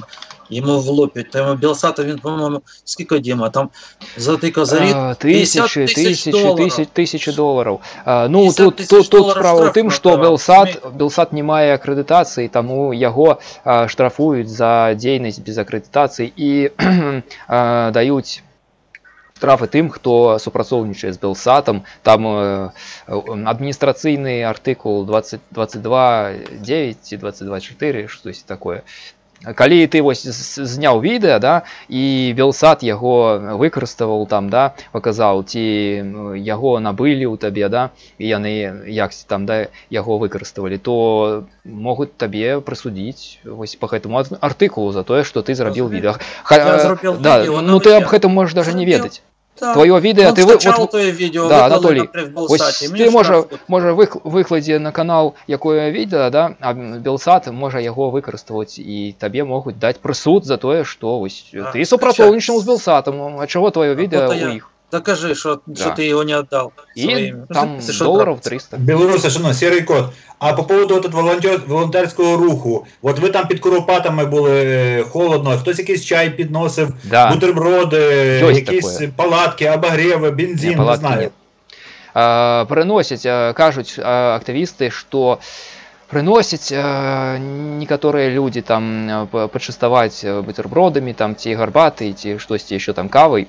йому влупять. То йому Білсата, він, по-моєму, скільки Діма, там за рік 50 тисячі доларів. Ну, тут справа в тим, що Білсат не має акредитації, тому його штрафують за діяльність без акредитації і дають штрафи тим, хто супрацовничає з Белсатом. Там адміністраційний артикул 22.9 і 22.4, щось таке. Коли ти ось зняв відео, да, і Белсат його використовував там, да, показав, ті його набили у тебе, да, і вони якось там, да, його використовували, то можуть тобі присудити ось по цьому артикулу за те, що ти зробив відео. Да, ну ти об этом можеш навіть не ведати. Твое видео, ты скачал твоє відео, да, Анатолій, ось ти може виклади на канал якое відео, да, а Белсат може його використовувати, і тобі можуть дати присуд за те, що ось ти супрацовничав з Белсатом, а чого твоє відео у їх? Докажи, що ти його не віддав. І там доларів 300. Білоруси, шановні, сірий кот. А по поводу волонтерського руху, от ви там під Куропатами були, холодно, хтось якийсь чай підносив, да, бутерброди, якісь такое. Палатки, обогреви, бензин, не знаю. Приносять, кажуть активісти, що приносять некоторые люди там почастувати бутербродами, там ті гарбати, ті щось ще там кавою.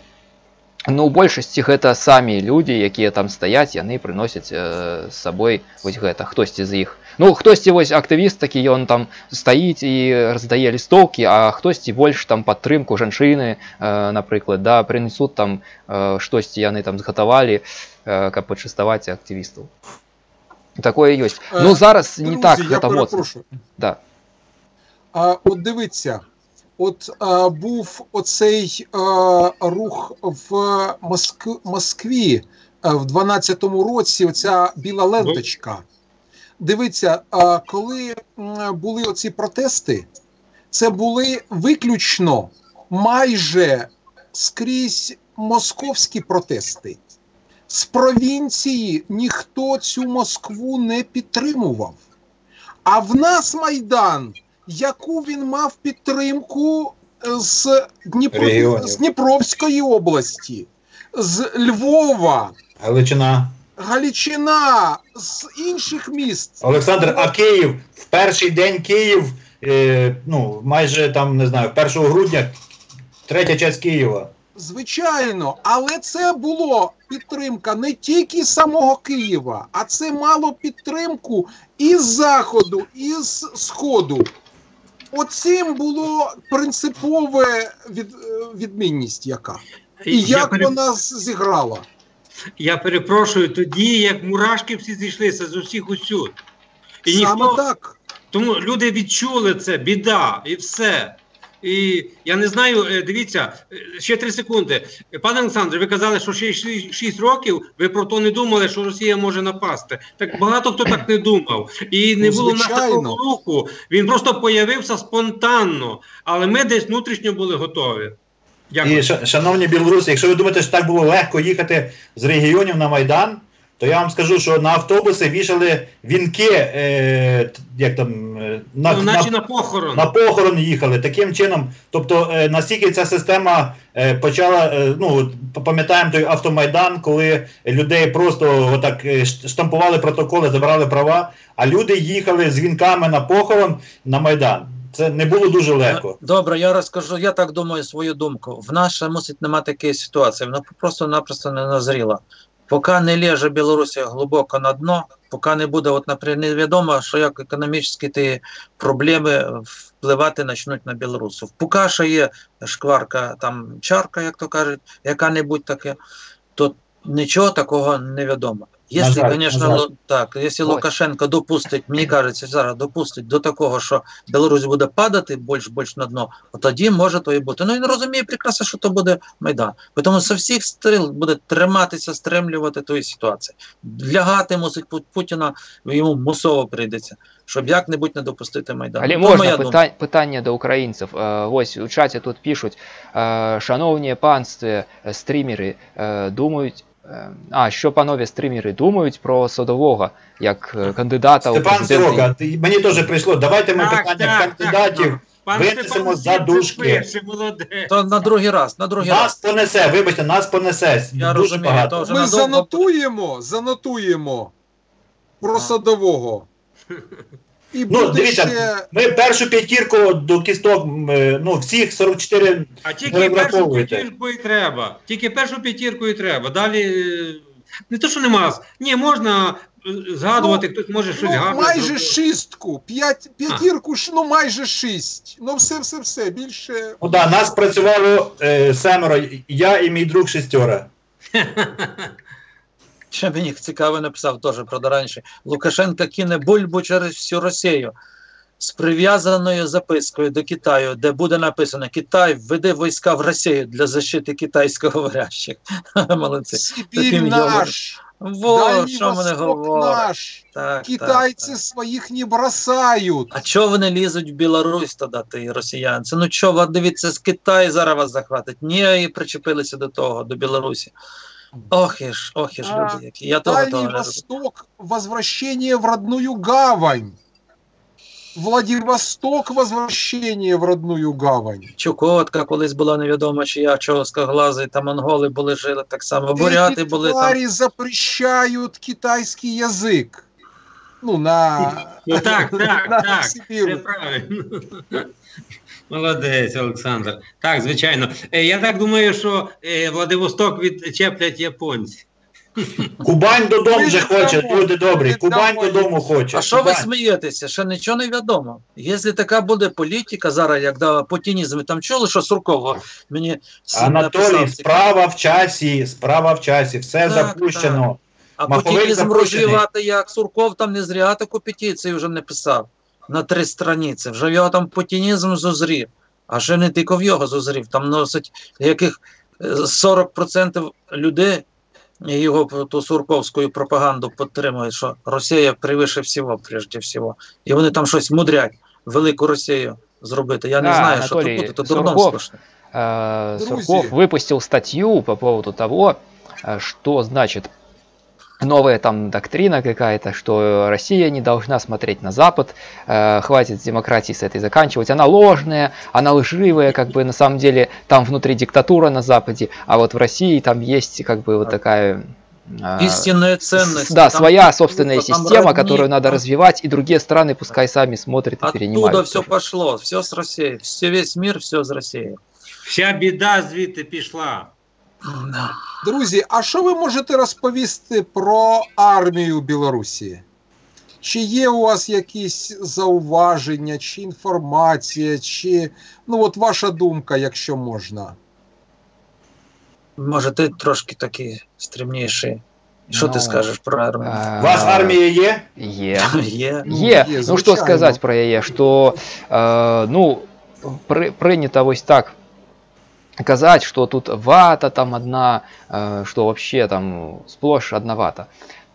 Ну, у більшості це самі люди, які там стоять, і вони приносять з собою ось це, хтось з їх. Ну, хтось ось активіст такий, він там стоїть і роздає листовки, а хтось більше там підтримку жінки, наприклад, да, принесуть там щось, вони там зготували, як почастувати активістів. Такое є. Ну, зараз не так це моцно. Да. От дивіться. От був оцей рух в Москві в 12-му році, оця біла ленточка. Дивіться, коли були оці протести, це були виключно майже скрізь московські протести. З провінції ніхто цю Москву не підтримував. А в нас Майдан, яку він мав підтримку з Дніпровської області, з Львова, Галичина, з інших міст. Олександр, а Київ, в перший день Київ, ну, майже там, не знаю, 1 грудня, третя частина Києва. Звичайно, але це було підтримка не тільки самого Києва, а це мало підтримку і з Заходу, і з Сходу. Оцим було принципове відмінність яка. І як вона зіграла. Я перепрошую, тоді як мурашки всі зійшлися з усіх усюд. І саме ніхто... так. Тому люди відчули це, біда, і все. І я не знаю, дивіться, ще 3 секунди. Пане Олександре, ви казали, що ще 6 років ви про то не думали, що Росія може напасти. Так багато хто так не думав. І не було в нас такого руху. Він просто появився спонтанно. Але ми десь внутрішньо були готові. Дякую. І, шановні білоруси, якщо ви думаєте, що так було легко їхати з регіонів на Майдан, то я вам скажу, що на автобуси вішали вінки, як там, на похорон. На похорон їхали, таким чином. Тобто, настільки ця система почала, ну, пам'ятаємо той автомайдан, коли людей просто отак штампували протоколи, забрали права, а люди їхали з вінками на похорон на Майдан. Це не було дуже легко. Добре, я розкажу, я так думаю свою думку. В нас мусить немає такої ситуації, вона просто-напросто не назріла. поки не ляже Білорусі глибоко на дно, поки не буде, от, наприклад, невідомо, що як економічні ті проблеми впливати почнуть на білорусів. Поки що є шкварка, там, чарка, як то кажуть, яка-небудь таке, то нічого такого не відомо. Якщо, звісно, так, якщо Лукашенко допустить, мені кажеться, зараз допустить до такого, що Білорусь буде падати більш на дно, тоді може то і бути. Ну, він розуміє прекрасно, що то буде Майдан. Тому з всіх стріл буде триматися, стремлювати тої ситуації. Лягати мусить Путіна, йому мусово прийдеться, щоб як-небудь не допустити Майдан. Але можна питання до українців. Ось у чаті тут пишуть, шановні панстві, стрімери, думають, що панове стрімери думають про Садового як кандидата у президенти? Степан Сорока, мені теж прийшло. Давайте ми питання кандидатів винесемо за дужки. То на другий раз. Нас понесе, вибачте, нас понесе. Я дуже розумію, багато. ми занотуємо про Садового. І дивіться, ми першу п'ятірку до кісток, всіх 44 а тільки першу п'ятірку і треба. Тільки першу п'ятірку і треба. Далі, не то, що нема. Ні, можна згадувати, хтось може щось гарне. Майже шістку. П'ятірку, майже 6. Все, більше. Нас працювало 7, я і мій друг 6. Ще мені цікаво написав теж раніше. Лукашенко кине бульбу через всю Росію з прив'язаною запискою до Китаю, де буде написано: Китай, введи війська в Росію для защити китайськоговорящих. Молодці. Сибір наш, Дальній Восток наш. Китайці своїх не бросають. А чого вони лізуть в Білорусь тоді, ті росіянці? Ну чого, дивіться, з Китаю зараз вас захватить. Ні, і причепилися до того, до Білорусі. Ох и ж, люди, які. Я Дальний Восток, возвращение в родную гавань. Владивосток, возвращение в родную гавань. Чукотка колись була невідома, чия, чоскоглази, там монголи були, жили так само, буряти були там. Эти твари запрещают китайский язык. Так, це правильно. Молодець, Олександр. Так, звичайно. Я так думаю, що Владивосток відчеплять японці. Кубань додому вже хоче, люди добрі. Кубань додому хоче. А що ви смієтеся? Ще нічого не відомо. Якщо така буде політика, зараз, як до путінізм, там чули, що Сурков мені Анатолій, справа в часі, все запущено. А путінізм розвивати як? Сурков там не зря таку петицію вже не писав. На 3 страниці. Вже його там путінізм зозрів. А ще не тільки в його зозрів. Там носить яких 40% людей його ту сурковську пропаганду підтримують, що Росія превише всього, прежде всього. І вони там щось мудрять, велику Росію зробити. Я не знаю, Анатолій, що тут буде. Це дурном слушно. Сурков выпустил статью по поводу того, что значит новая там доктрина какая-то, что Россия не должна смотреть на Запад, хватит демократии с этой заканчивать. Она ложная, она лживая, как бы на самом деле там внутри диктатура на Западе, а вот в России там есть как бы вот такая... Истинная ценность. Да, своя собственная система, которую надо развивать, и другие страны пускай сами смотрят и перенимают. Оттуда все пошло, все с Россией, весь мир, все з Росії. Вся біда звідти пішла. Друзі, а що ви можете розповісти про армію Білорусі? Чи є у вас якісь зауваження, чи інформація, чи ваша думка, якщо можна? Може, ти трошки такий стрімніший. Що ти скажеш про армію? У вас армія є? Є. Ну, що сказати про її? Що, прийнято ось так казать, что тут вата там одна, что вообще там сплошь одна вата.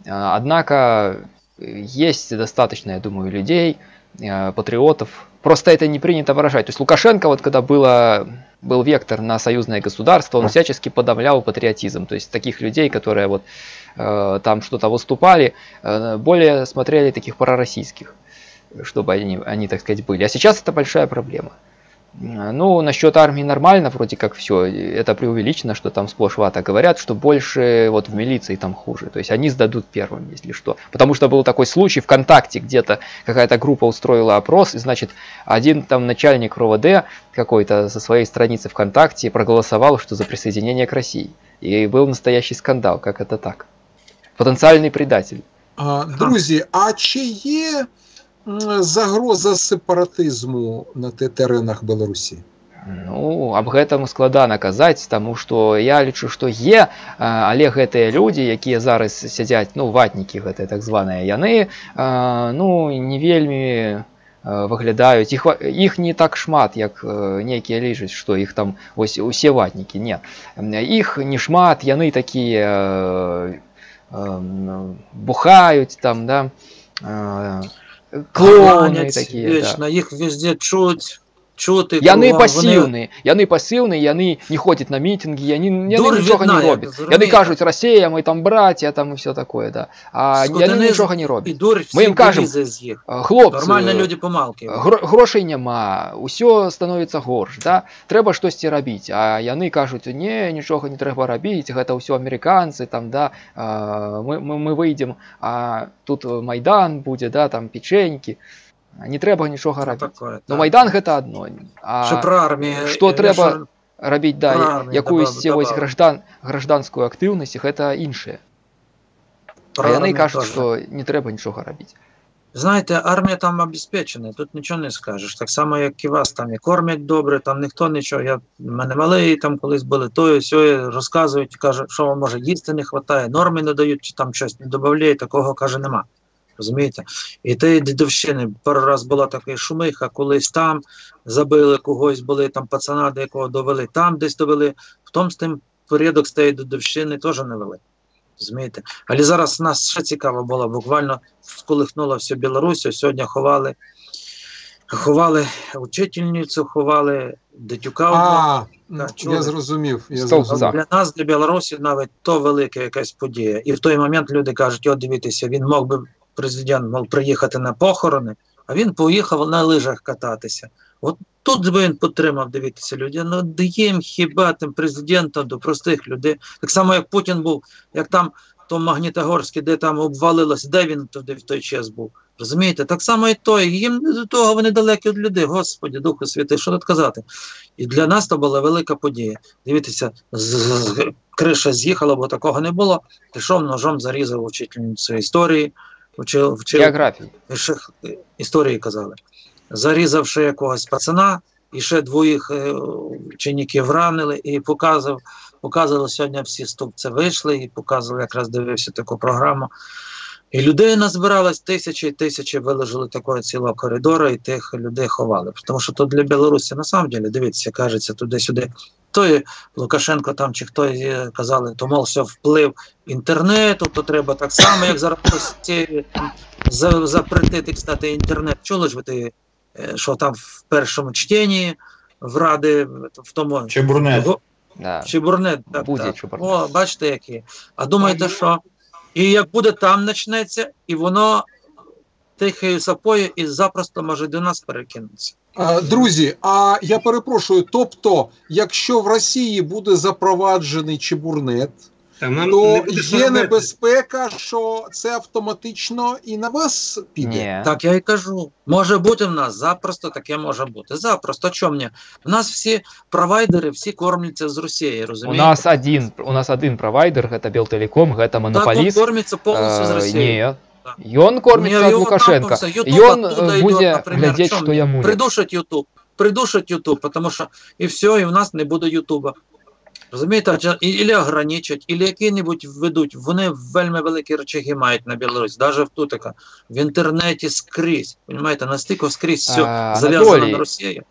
Однако есть достаточно, я думаю, людей, патриотов. Просто это не принято выражать. То есть Лукашенко, вот когда был вектор на союзное государство, он всячески подавлял патриотизм. То есть таких людей, которые вот там что-то выступали, более смотрели таких пророссийских, чтобы они, так сказать, были. А сейчас это большая проблема. Ну, насчет армии нормально, вроде как все, это преувеличено, что там сплошь вата. Говорят, что больше вот в милиции там хуже, то есть они сдадут первым, если что. Потому что был такой случай ВКонтакте, где-то какая-то группа устроила опрос, и, значит, один там начальник РОВД какой-то со своей страницы ВКонтакте проголосовал, что за присоединение к России. И был настоящий скандал, как это так. потенциальный предатель. Друзі, а чи є загроза сепаратизму на теренах Беларусі? Ну, об гэтым складана казаць, таму што я лічу, што є, але гэтыя людзі, якія зараз сядзяць, ну, ватнікі гэтыя так званыя, яны, ну, не вельмі выглядаюць, іх не так шмат, як нейкія лічаць, што іх там ось усе ватнікі, не. Іх не шмат, яны такія бухаюць там, да, клоуны такія. Вечно, їх везде чути. Яны пасіўныя, яны не ходзяць на мітинги, яны нічога не робяць. Яны кажуць, Расія, мы там браці, там і все такое, да. А яны нічога не робяць. Мы ім кажам, хлопцы, грошай няма, усё становіцца горш, да? Трэба штосьці рабіць. А яны кажуць, не, нічога не трэба рабіць, гэта ўсё амерыканцы, там, да, мы выйдем, а тут Майдан будзе, да, там печенькі. Не трэба нічога рабіць. Но Майдан гэта адно. А што трэба рабіць, да, якуюсь гражданскую актыўнасць, гэта іншае. А яны кажуць, што не трэба нічога рабіць. Знаєте, армія там обезпечена, тут нічого не скажеш. Так само, як і вас, там і кормять добре, там ніхто нічого. В мене малий, там колись були тою, сьою, розказують, кажуть, що вам може їсти не вистачає, норми не дають, чи там щось не додають, такого, каже, нема. Розумієте? І тієї дідовщини, пару раз була така шумиха, колись там забили когось, були там пацана, до якого довели, там десь довели, в тому з тим порядок з тієї дідовщини теж не вели. Розумієте? Але зараз нас ще цікаво було, буквально сколихнуло всю Білорусь, сьогодні ховали учительницю, ховали Дитюка. Я зрозумів. Для нас, для Білорусі, навіть то велика якась подія. І в той момент люди кажуть, от дивіться, він мог би, президент мав приїхати на похорони, а він поїхав на лижах кататися. От тут би він підтримав, дивіться, людей. Ну, даємо хіба тим президентам до простих людей. Так само, як Путін був, як там то Магнітогорське, де там обвалилось, де він туди в той час був. Розумієте? Так само і той. Їм до того вони далекі від людей. Господи, Духу Святий, що тут казати? І для нас то була велика подія. Дивіться, криша з'їхала, бо такого не було. Пішов ножом, зарізав учительницю історії. Географії. Історії казали. Зарізавши якогось пацана, і ще двоїх учеників ранили, і показували сьогодні всі стовпці вийшли, і показували, якраз дивився таку програму. І людей назбиралось тисячі і тисячі, виложили такого цілого коридору, і тих людей ховали. Тому що тут для Білорусі, на самом деле, дивіться, кажеться, туди-сюди. Той Лукашенко там, чи хто казали, то, мов, все, вплив інтернету, то треба так само, як зараз запретити, кстати, інтернет. Чули ж ви, що там в першому чтенні в Ради, в тому... Чебурнет. Чебурнет, так. О, бачите, які. А думаєте, що? І як буде там почнеться, і воно тихою сапою і запросто може до нас перекинутися. Друзі, а я перепрошую, тобто, якщо в Росії буде запроваджений чебурнет, то є небезпека, що це автоматично і на вас піде? Ні. Так я і кажу. Може бути в нас, запросто таке може бути. Запросто, чому ні? У нас всі провайдери, всі кормляться з Росії, розумієте? У нас один провайдер, це Белтелеком, це монополіст. Так, він кормиться повністю з Росії. Ні. Ён кормиться від Лукашенка. Ён буде глядіти, що йому. Придушать Ютуб, тому що і все, і в нас не буде Ютуба. Розумієте, ілі ограничать, ілі які-небудь введуть. Вони вельми великі речаги мають на Білорусі, навіть в тутика, в інтернеті скрізь. Розумієте, настільки скрізь все зав'язано на Росії.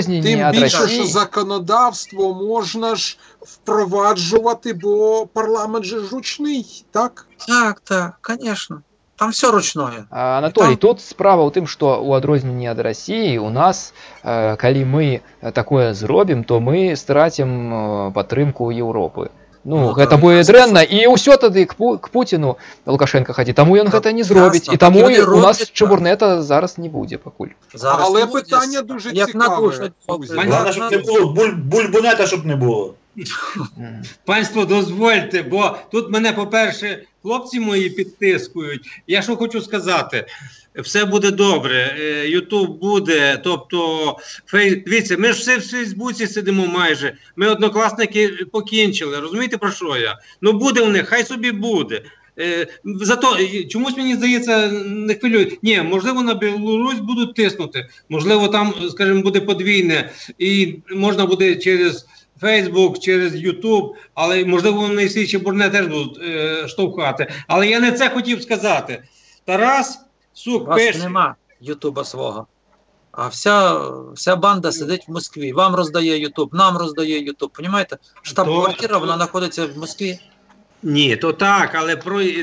Тим більше, що законодавство можна ж впроваджувати, бо парламент же ручний, так? Так, звісно. Там все ручное. Анатолий, тут справа ў тым, што ў адрозненні ад Расіі у нас, калі мы такое зробім, то мы страцім падтрымку Еўропы. Ну, гэта будзе дрэнна, і ўсё тады к Пуціну Лукашенко хадзі. Таму ён гэта не зробіць, і таму у нас чебурнета зараз не будзе пакуль. Але питання дуже цікаве. Главное, щоб не було бульбунета, щоб не було. Панство, дозвольте, бо тут мене, по-перше, хлопці мої підтискують. Я що хочу сказати, все буде добре, Ютуб буде, тобто, дивіться, ми ж всі в Фейсбуці сидимо майже, ми однокласники покінчили, розумієте, про що я? Ну буде в них, хай собі буде. Зато чомусь мені здається, не хвилюють. Ні, можливо, на Білорусь будуть тиснути, можливо, там, скажімо, буде подвійне, і можна буде через Фейсбук, через Ютуб, але, можливо, вони всі Чебурне теж будуть штовхати. Але я не це хотів сказати. Тарас Сук У пише... вас нема Ютуба свого. А вся банда сидить в Москві. Вам роздає Ютуб, нам роздає Ютуб. Понімаєте? Штаб-квартира, вона знаходиться в Москві. Ні, то так, але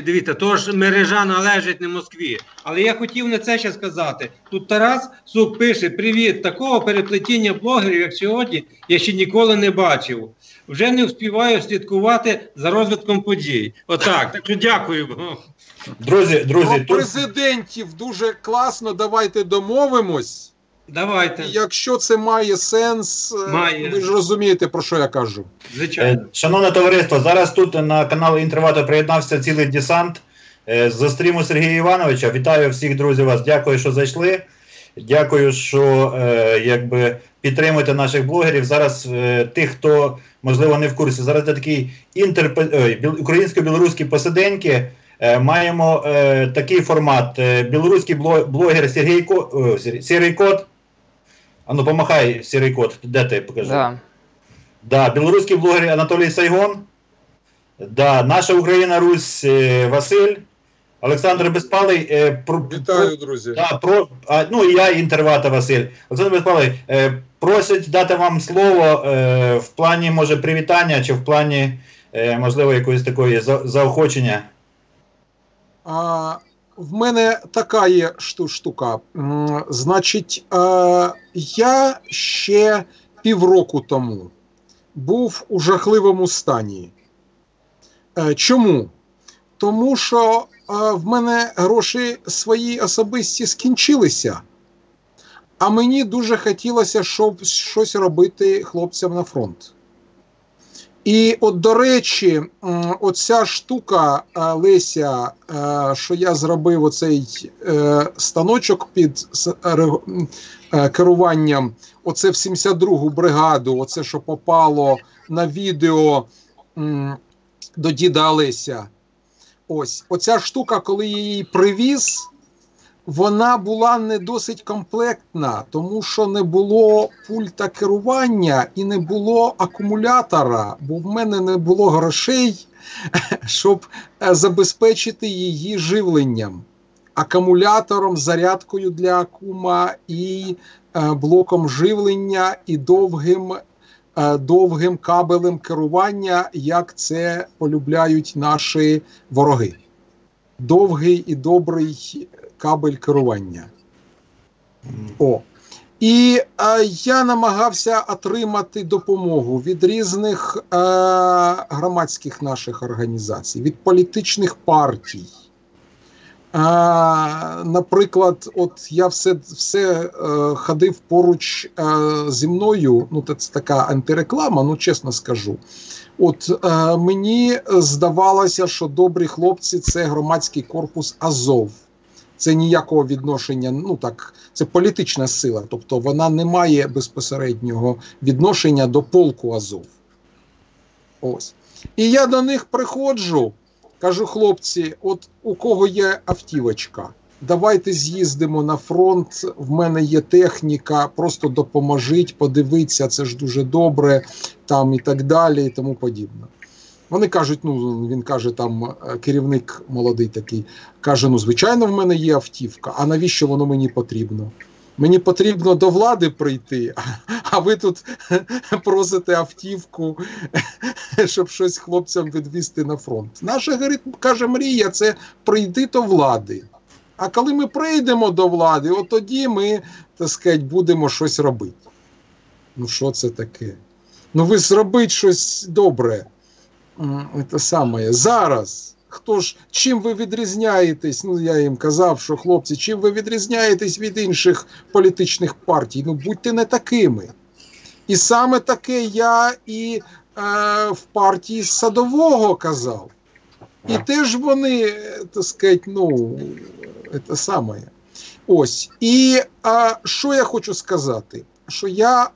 дивіться, то ж мережа належить не Москві. Але я хотів не це ще сказати. Тут Тарас Сук пише: привіт, такого переплетіння блогерів, як сьогодні, я ще ніколи не бачив. Вже не встигаю слідкувати за розвитком подій. Отак, так що дякую. Друзі, Про президентів дуже класно, давайте домовимось. Давайте. І якщо це має сенс, ви ж розумієте, про що я кажу. Звичайно. Шановне товариство, зараз тут на канал Інтервато приєднався цілий десант з стріму Сергія Івановича. Вітаю всіх, друзі, вас. Дякую, що зайшли. Дякую, що підтримуєте наших блогерів. Зараз тих, хто, можливо, не в курсі, зараз є такий українсько-білоруські посиденьки. Маємо такий формат. Білоруський блогер Сірий Кот. А ну, помахай, Сірий Кот, де ти, покажи. Да, білоруський блогер Анатолій Сайгон. Да, наша Україна Русь Василь. Олександр Безпалий. Вітаю, друзі. Ну і я, Інтервата Василь. Олександр Безпалий, просять дати вам слово в плані, може, привітання, чи в плані, можливо, якоїсь такої заохочення. В мене така є штука. Значить, я ще півроку тому був у жахливому стані. Чому? Тому що в мене гроші свої особисті скінчилися, а мені дуже хотілося, щоб щось робити хлопцям на фронт. І от, до речі, оця штука, Леся, що я зробив оцей станочок під керуванням, оце в 72-гу бригаду, оце, що попало на відео до діда Олеся. Ось, оця штука, коли я її привіз, вона була не досить комплектна, тому що не було пульта керування і не було акумулятора, бо в мене не було грошей, щоб забезпечити її живленням, акумулятором, зарядкою для акума і блоком живлення і довгим кабелем керування, як це полюбляють наші вороги. Довгий і добрий кабель керування. І я намагався отримати допомогу від різних громадських наших організацій, від політичних партій. Наприклад, от я все ходив поруч зі мною, ну це така антиреклама, ну чесно скажу. От мені здавалося, що добрі хлопці – це громадський корпус Азов. Це ніякого відношення, ну так, це політична сила, тобто вона не має безпосереднього відношення до полку Азов. Ось. І я до них приходжу, кажу: хлопці, от у кого є автівочка, давайте з'їздимо на фронт, в мене є техніка, просто допоможіть, подивіться, це ж дуже добре, там і так далі, і тому подібне. Вони кажуть, ну, він каже, там, керівник молодий такий, каже: ну, звичайно, в мене є автівка, а навіщо воно мені потрібно? Мені потрібно до влади прийти, а ви тут просите автівку, щоб щось хлопцям відвізти на фронт. Наша, каже, мрія – це прийти до влади. А коли ми прийдемо до влади, от тоді ми, так сказати, будемо щось робити. Ну, що це таке? Ну, ви зробіть щось добре. Це саме. Зараз. Хто ж, чим ви відрізняєтесь? Ну, я їм казав, що хлопці, чим ви відрізняєтесь від інших політичних партій? Ну, будьте не такими. І саме таке я і в партії Садового казав. І теж вони, так сказати, ну, це саме. Ось. І що я хочу сказати? Що я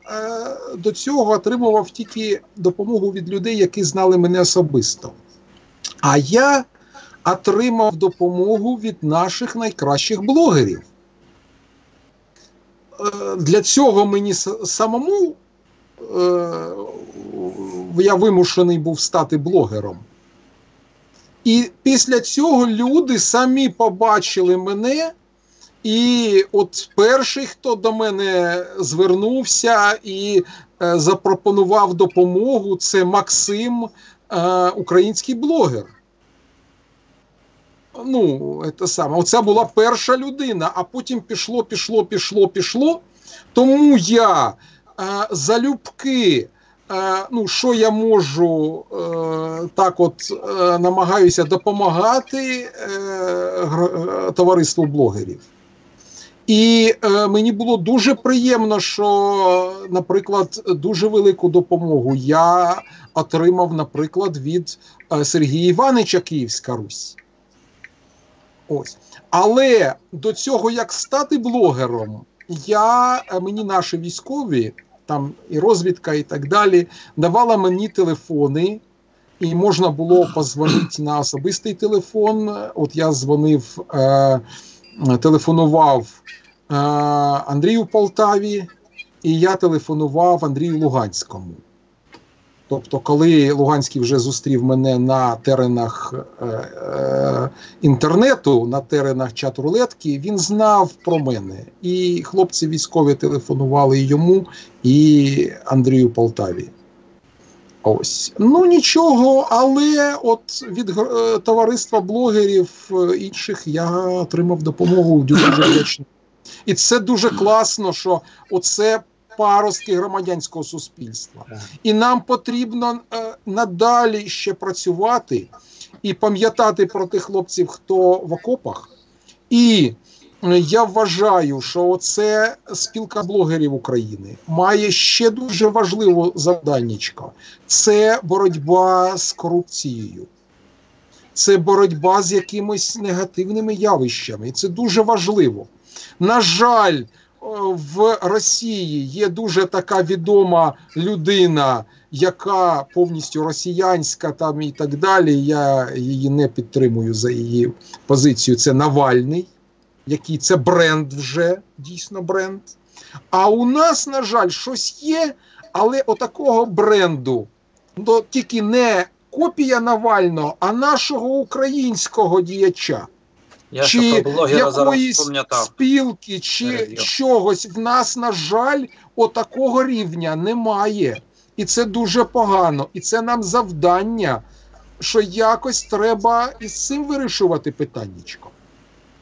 до цього отримував тільки допомогу від людей, які знали мене особисто. А я отримав допомогу від наших найкращих блогерів. Для цього мені самому я вимушений був стати блогером. І після цього люди самі побачили мене, і от перший, хто до мене звернувся і запропонував допомогу, це Максим, український блогер. Ну, це саме. Оце була перша людина, а потім пішло. Тому я залюбки, ну, що я можу, так от намагаюся допомагати товариству блогерів. І мені було дуже приємно, що, наприклад, дуже велику допомогу я отримав, наприклад, від Сергія Івановича Київська Русь. Ось. Але до цього, як стати блогером, мені наші військові, там і розвідка і так далі, давала мені телефони, і можна було позвонити на особистий телефон. От я дзвонив, телефонував Андрію в Полтаві, і я телефонував Андрію Луганському. Тобто, коли Луганський вже зустрів мене на теренах інтернету, на теренах чат-рулетки, він знав про мене. І хлопці військові телефонували йому, і Андрію Полтаві. Ось. Ну нічого, але от від товариства блогерів інших я отримав допомогу, дуже вдячний. І це дуже класно, що оце паростки громадянського суспільства. І нам потрібно надалі ще працювати і пам'ятати про тих хлопців, хто в окопах. І я вважаю, що оце спілка блогерів України має ще дуже важливе завданнячко. Це боротьба з корупцією. Це боротьба з якимись негативними явищами. І це дуже важливо. На жаль, в Росії є дуже така відома людина, яка повністю росіянська там і так далі. Я її не підтримую за її позицію. Це Навальний, який це бренд вже, дійсно бренд. А у нас, на жаль, щось є, але отакого бренду, тільки не копія Навального, а нашого українського діяча. Чи якоїсь спілки, чи чогось. В нас, на жаль, отакого рівня немає. І це дуже погано. І це нам завдання, що якось треба із цим вирішувати питаннячко.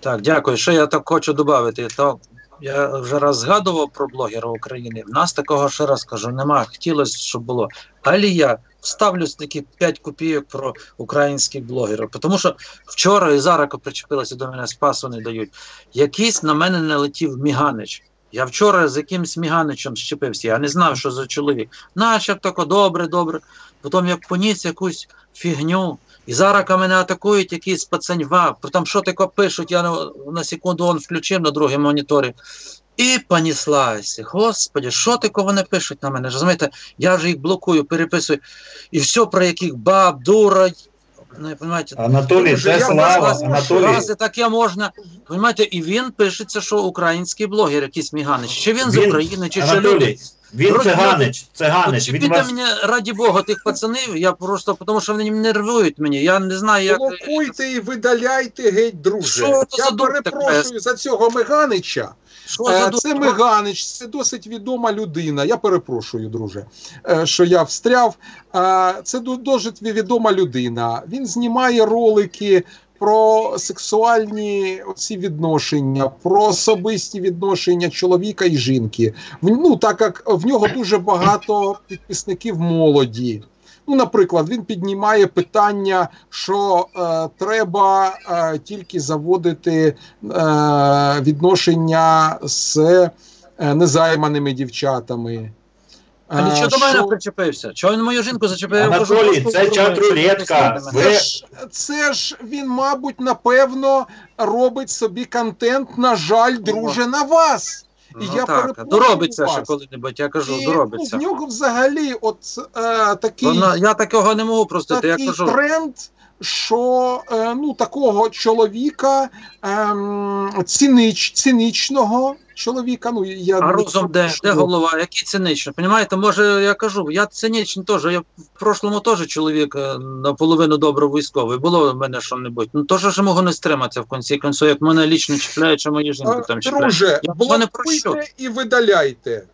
Так, дякую. Що я так хочу додати, то я вже раз згадував про блогера України. В нас такого, ще раз кажу, немає. Хотілося, щоб було. Але я вставлю такі 5 копійок про українських блогерів. Тому що вчора і зараз, коли причепилися до мене, спасу не дають. Якийсь на мене не летів Міганич. Я вчора з якимсь Міганичем щепився. Я не знав, що за чоловік. Начебто добре. Потім як поніс якусь фігню. І зараз мене атакують якісь пацаньва. Потім що таке пишуть, я на секунду он включив на другому моніторі. І понеслася. Господи, що таке вони пишуть на мене? Розумієте, я вже їх блокую, переписую. І все про яких баб, дура. Анатолій, це слава. Рази таке можна. Понимаєте, і він пишеться, що український блогер, якийсь Міганич. Чи він з України, чи ще люди. Він циганич. Чіпіте мене, раді Бога, тих пацанів, я просто, тому що вони нервують мені, я не знаю, як... Блокуйте і видаляйте геть, друже. Я перепрошую за цього Миганича. Це Миганич, це досить відома людина. Я перепрошую, друже, що я встряв. Це досить відома людина. Він знімає ролики про сексуальні оці відношення, про особисті відношення чоловіка і жінки. Ну, так як в нього дуже багато підписників молоді. Ну, наприклад, він піднімає питання, що треба тільки заводити відношення з незайманими дівчатами. А нічого до мене причепився? Чого він мою жінку зачепив? Анатолій, це чат-рулетка. Це ж він, мабуть, напевно, робить собі контент, на жаль, друже, на вас. І я так, доробиться ще коли-небудь, я кажу, доробиться. В нього взагалі от такий... Я такого не можу простити, я кажу. Тренд що такого чоловіка, цинічного чоловіка, А розум де голова? Який цинічний? Понімаєте, може, я кажу, я цинічний теж, я в прошлому теж чоловік наполовину добре військовий, було в мене що-небудь. Ну, теж ж можу не стриматися в кінці кінців, як мене лічно чіпляють, чи мої жінки там чіпляють. Друже, блокуйте і видаляйте.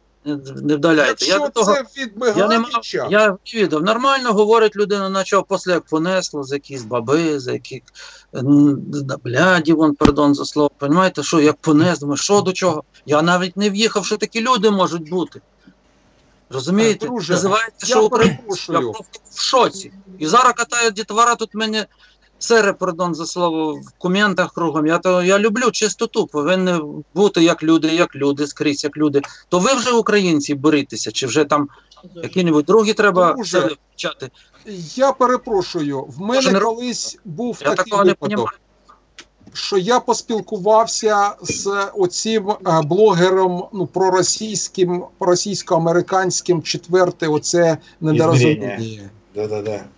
Не вдаляйте. Якщо це відмигання... Я відео. Нормально говорить людина, почав після як понесло, з якісь баби, за які бляді, пардон за слово. Понимаєте, що як понесло, що до чого? Я навіть не в'їхав, що такі люди можуть бути. Розумієте? Друже, називається, що українці. Я в шоці. І зараз катає дітвора, тут мене сере, пардон за слово, в коментах кругом. Я люблю чистоту, повинні бути як люди, скрізь як люди. То ви вже українці борітеся, чи вже там які-небудь другі треба вчати? Я перепрошую, в мене колись був такий випадок, що я поспілкувався з оцим блогером російсько-американським четверте оце недорозуміння.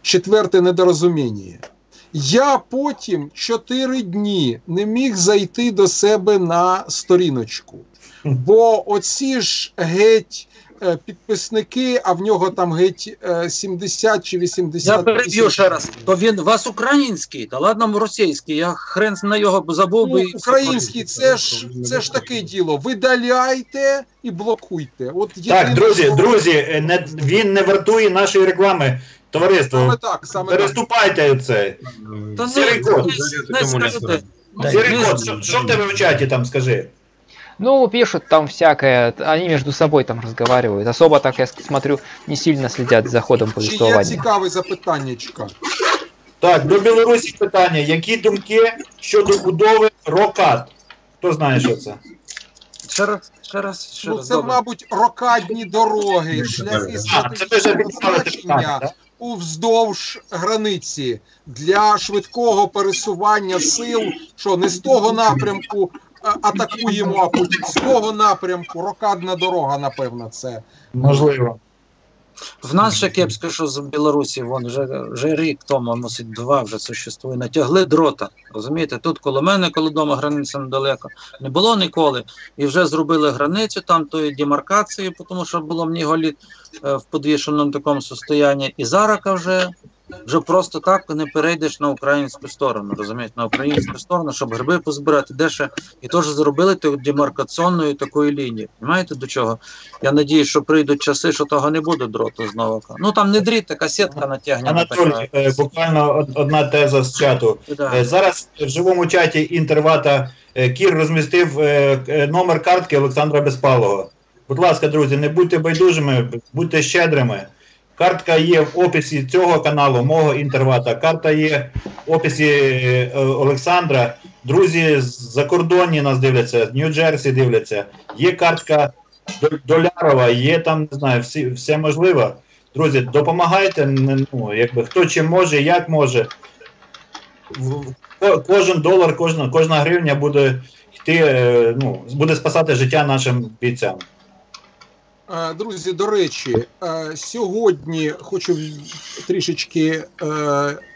Четверте недорозуміння. Я потім 4 дні не міг зайти до себе на сторіночку, бо оці ж геть підписники, а в нього там геть 70 чи 80 Я переб'ю ще раз, то він у вас український, та ладно російський, я хрен на його забув би. Український, це ж таке діло, видаляйте і блокуйте. Так, друзі, він не вартує нашої реклами. Товариство, переступайте це. Сірий кот, що в тебе в чаті там, скажи? Ну, пишут там всякое, они между собой там разговаривают. Особо, так я смотрю, не сильно следят за ходом повествования. Чи є цікаве запитаннячко? Так, до Білорусі питання. Які думки щодо будови РОКАТ? Хто знає, що це? Ще раз. Це, мабуть, рокадні дороги, шляхи значення вздовж границі для швидкого пересування сил, що не з того напрямку атакуємо, а потім з того напрямку. Рокадна дорога, напевно, це. Можливо. В нас ще кепсько, що з Білорусі, вже рік тому, мусить 2 вже существує, натягли дрота, розумієте, тут коло мене, коло дома границя недалеко, не було ніколи, і вже зробили границю там тої демаркації, тому що було мені голі в підвішеному такому состоянні, і зараз вже просто так не перейдеш на українську сторону, розумієте, на українську сторону, щоб гриби позбирати, де ще, і теж зробили демаркаційною такою лінією, розумієте, до чого? Я надію, що прийдуть часи, що того не буде дроту знову. Ну там не дріт, така сітка натягнена. Анатолій, буквально одна теза з чату. Да. Зараз в живому чаті Інтервата Кір розмістив номер картки Олександра Безпалого. Будь ласка, друзі, не будьте байдужими, будьте щедрими. Картка є в описі цього каналу, мого Інтервата. Карта є в описі Олександра. Друзі з-за кордоні нас дивляться, з Нью-Джерсі дивляться. Є картка долярова, є там, не знаю, все можливе. Друзі, допомагайте, хто чим може, як може. Кожен долар, кожна гривня буде йти, буде спасати життя нашим бійцям. Друзі, до речі, сьогодні хочу трішечки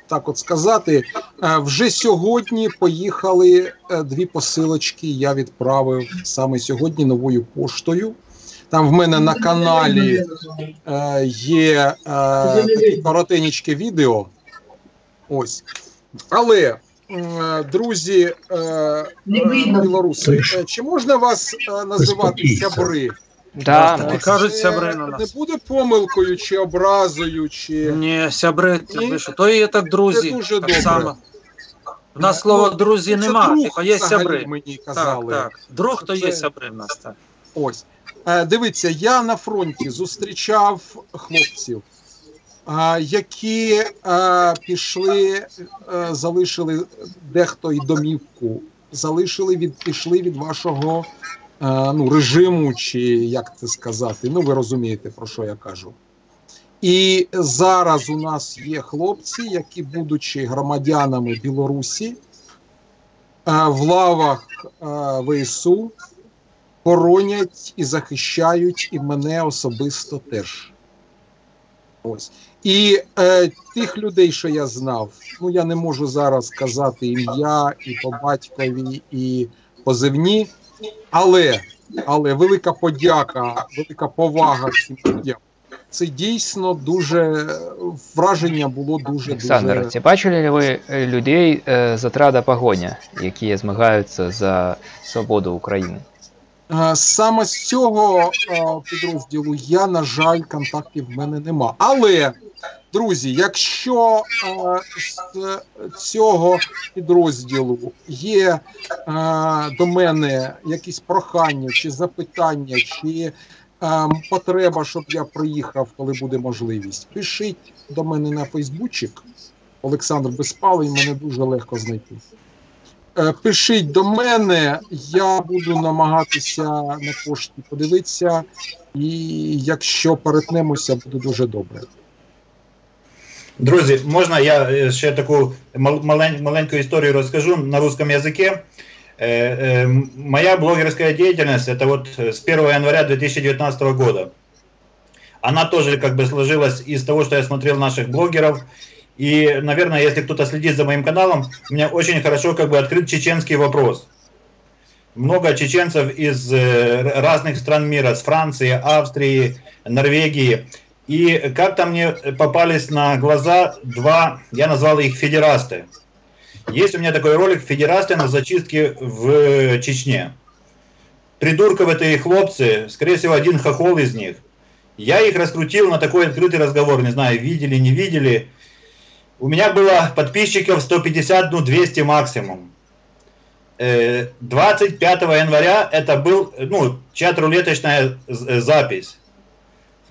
так от сказати, вже сьогодні поїхали 2 посилочки, я відправив саме сьогодні новою поштою. Там в мене на каналі є такі коротенечке відео. Ось. Але, друзі, білоруси, чи можна вас називати сябри? Да, кажуть сябри на нас. Не буде помилкою чи образою, чи... Ні, сябри, то і так друзі. Це дуже так добре. само. В нас слова друзі нема, типа є сябри. Мені казали. Так. Друг, то є сябри в нас, так. Ось. Дивіться, я на фронті зустрічав хлопців, які пішли, залишили дехто і домівку, пішли від вашого режиму, чи як це сказати, ви розумієте, про що я кажу. І зараз у нас є хлопці, які, будучи громадянами Білорусі, в лавах ВСУ боронять і захищають і мене особисто теж. Ось. І тих людей, що я знав, ну я не можу зараз сказати ім'я і по батькові, і позивні, але велика подяка, велика повага всім людям. Це дійсно дуже, враження було дуже... Олександр, чи бачили ви людей з отряда «Погоня», які змагаються за свободу України? Саме з цього підрозділу я, на жаль, контактів в мене нема. Але, друзі, якщо з цього підрозділу є до мене якісь прохання, чи запитання, чи потреба, щоб я приїхав, коли буде можливість, пишіть до мене на Фейсбучик. Олександр Безпалий, мене дуже легко знайти. Пишіть до мене, я буду намагатися на пошті подивитися, і якщо перетнемося, буде дуже добре. Друзі, можна я ще таку маленькую историю расскажу на русском языке? Моя блогерская деятельность, это вот с 1 января 2019 года. Она тоже как бы сложилась из того, что я смотрел наших блогеров. И, наверное, если кто-то следит за моим каналом, у меня очень хорошо как бы открыт чеченский вопрос. Много чеченцев из разных стран мира, с Франции, Австрии, Норвегии. И как-то мне попались на глаза два, я назвал их федерасты. Есть у меня такой ролик «Федерасты на зачистке в Чечне». Придурков это и хлопцы, скорее всего, один хохол из них. Я их раскрутил на такой открытый разговор, не знаю, видели, не видели. У меня было подписчиков 150, ну 200 максимум. 25 января это был, ну, чат-рулеточная запись.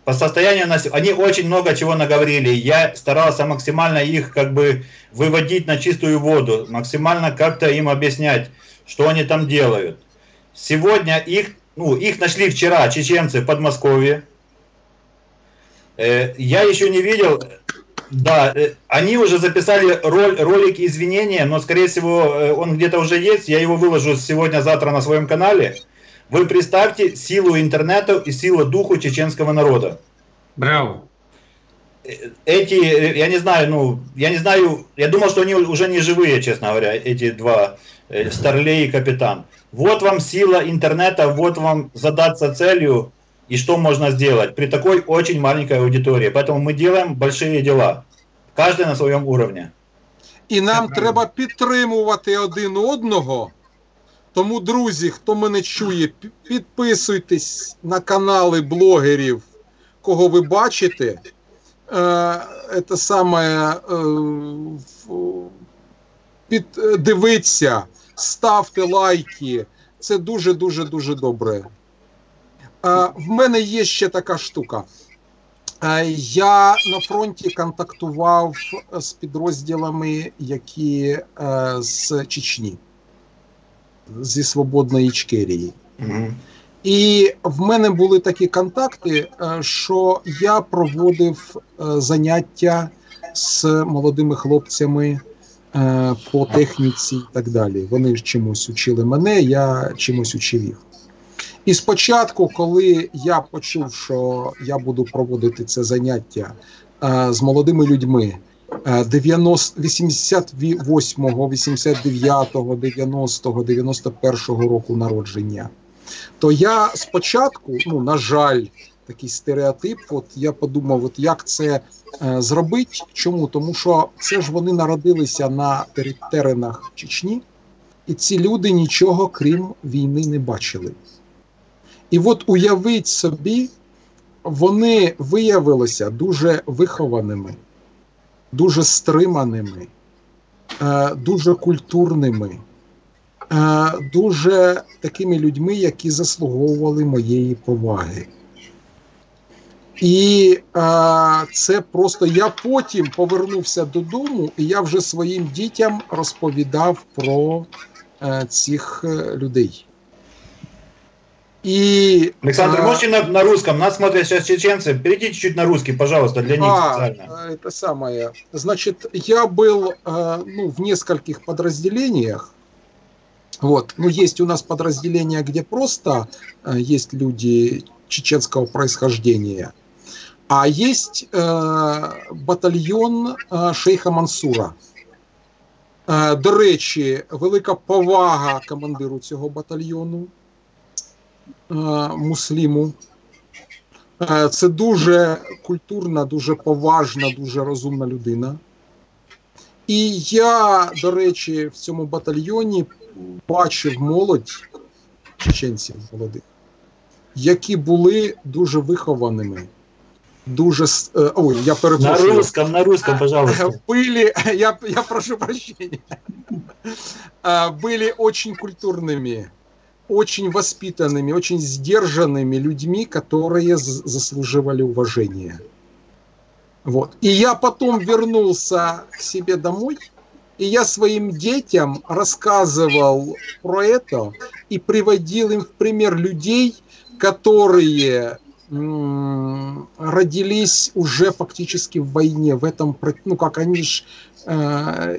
По состоянию на... Они очень много чего наговорили. Я старался максимально их как бы выводить на чистую воду, максимально как-то им объяснять, что они там делают. Сегодня их нашли вчера, чеченцы в Подмосковье. Я еще не видел, да, они уже записали ролик извинения, но скорее всего он где-то уже есть, я его выложу сегодня-завтра на своем канале. Вы представьте силу интернета и силу духу чеченского народа. Браво. Эти, я не знаю, я думал, что они уже не живые, честно говоря, эти два, Старлей и Капитан. Вот вам сила интернета, вот вам задаться целью, и что можно сделать при такой очень маленькой аудитории. Поэтому мы делаем большие дела, каждый на своем уровне. І нам треба підтримувати один одного. Тому, друзі, хто мене чує, підписуйтесь на канали блогерів, кого ви бачите. Це саме дивіться, ставте лайки. Це дуже добре. В мене є ще така штука. Я на фронті контактував з підрозділами, які з Чечні, зі Свободної Ічкерії. І в мене були такі контакти, що я проводив заняття з молодими хлопцями по техніці і так далі. Вони чимось учили мене, я чимось учив їх. І спочатку, коли я почув, що я буду проводити це заняття з молодими людьми 88-го, 89-го, 90-го, 91-го року народження, то я спочатку, на жаль, такий стереотип, от я подумав, от як це зробити. Чому? Тому що це ж вони народилися на теренах Чечні, і ці люди нічого, крім війни, не бачили. І от уявіть собі, вони виявилися дуже вихованими, дуже стриманими, дуже культурними, дуже такими людьми, які заслуговували моєї поваги. І це просто, я потім повернувся додому, і я вже своїм дітям розповідав про цих людей. И, Александр, можете на русском? Нас смотрят сейчас чеченцы. Перейдите чуть-чуть на русский, пожалуйста, для них специально. Это самое. Значит, я был в нескольких подразделениях. Вот. Есть у нас подразделения, где просто есть люди чеченского происхождения. А есть батальйон шейха Мансура. До речі, велика повага командиру цього батальйону, Мусліму. Це дуже культурна, дуже поважна, дуже розумна людина. І я, до речі, в цьому батальйоні бачив молодь, чеченців молодих, які були дуже вихованими. Дуже... Ой, я перепрошую. На русском, пожалуйста. Были, я прошу прощения, были очень культурными, очень воспитанными, очень сдержанными людьми, которые заслуживали уважения. Вот. И я потом вернулся к себе домой, и я своим детям рассказывал про это и приводил им в пример людей, которые родились уже фактически в войне, в этом, ну как они ж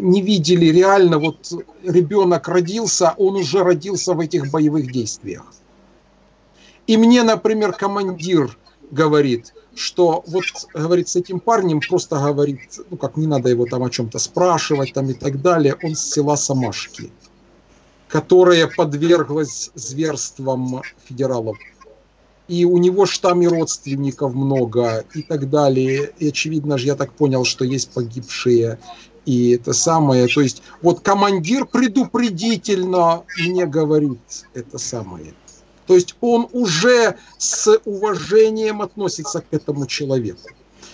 не видели реально, вот ребенок родился, он уже родился в этих боевых действиях. И мне, например, командир говорит, что вот, говорит, с этим парнем просто говорит, ну как не надо его там о чем-то спрашивать там и так далее, он с села Самашки, которое подверглось зверствам федералов. И у него ж там и родственников много, и так далее. И очевидно же, я так понял, что есть погибшие, и это самое. То есть, вот командир предупредительно мне говорит это самое. То есть, он уже с уважением относится к этому человеку.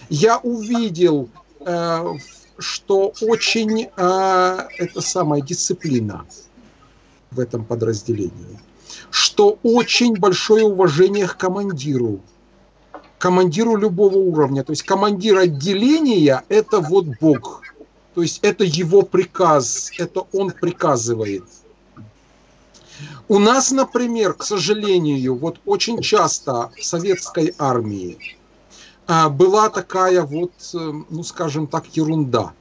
Я увидел, что очень, это самая дисциплина в этом подразделении. Что очень большое уважение к командиру любого уровня. То есть командир отделения – это вот Бог. То есть это его приказ, это он приказывает. У нас, например, к сожалению, вот очень часто в советской армии была такая вот, ну скажем так, ерунда.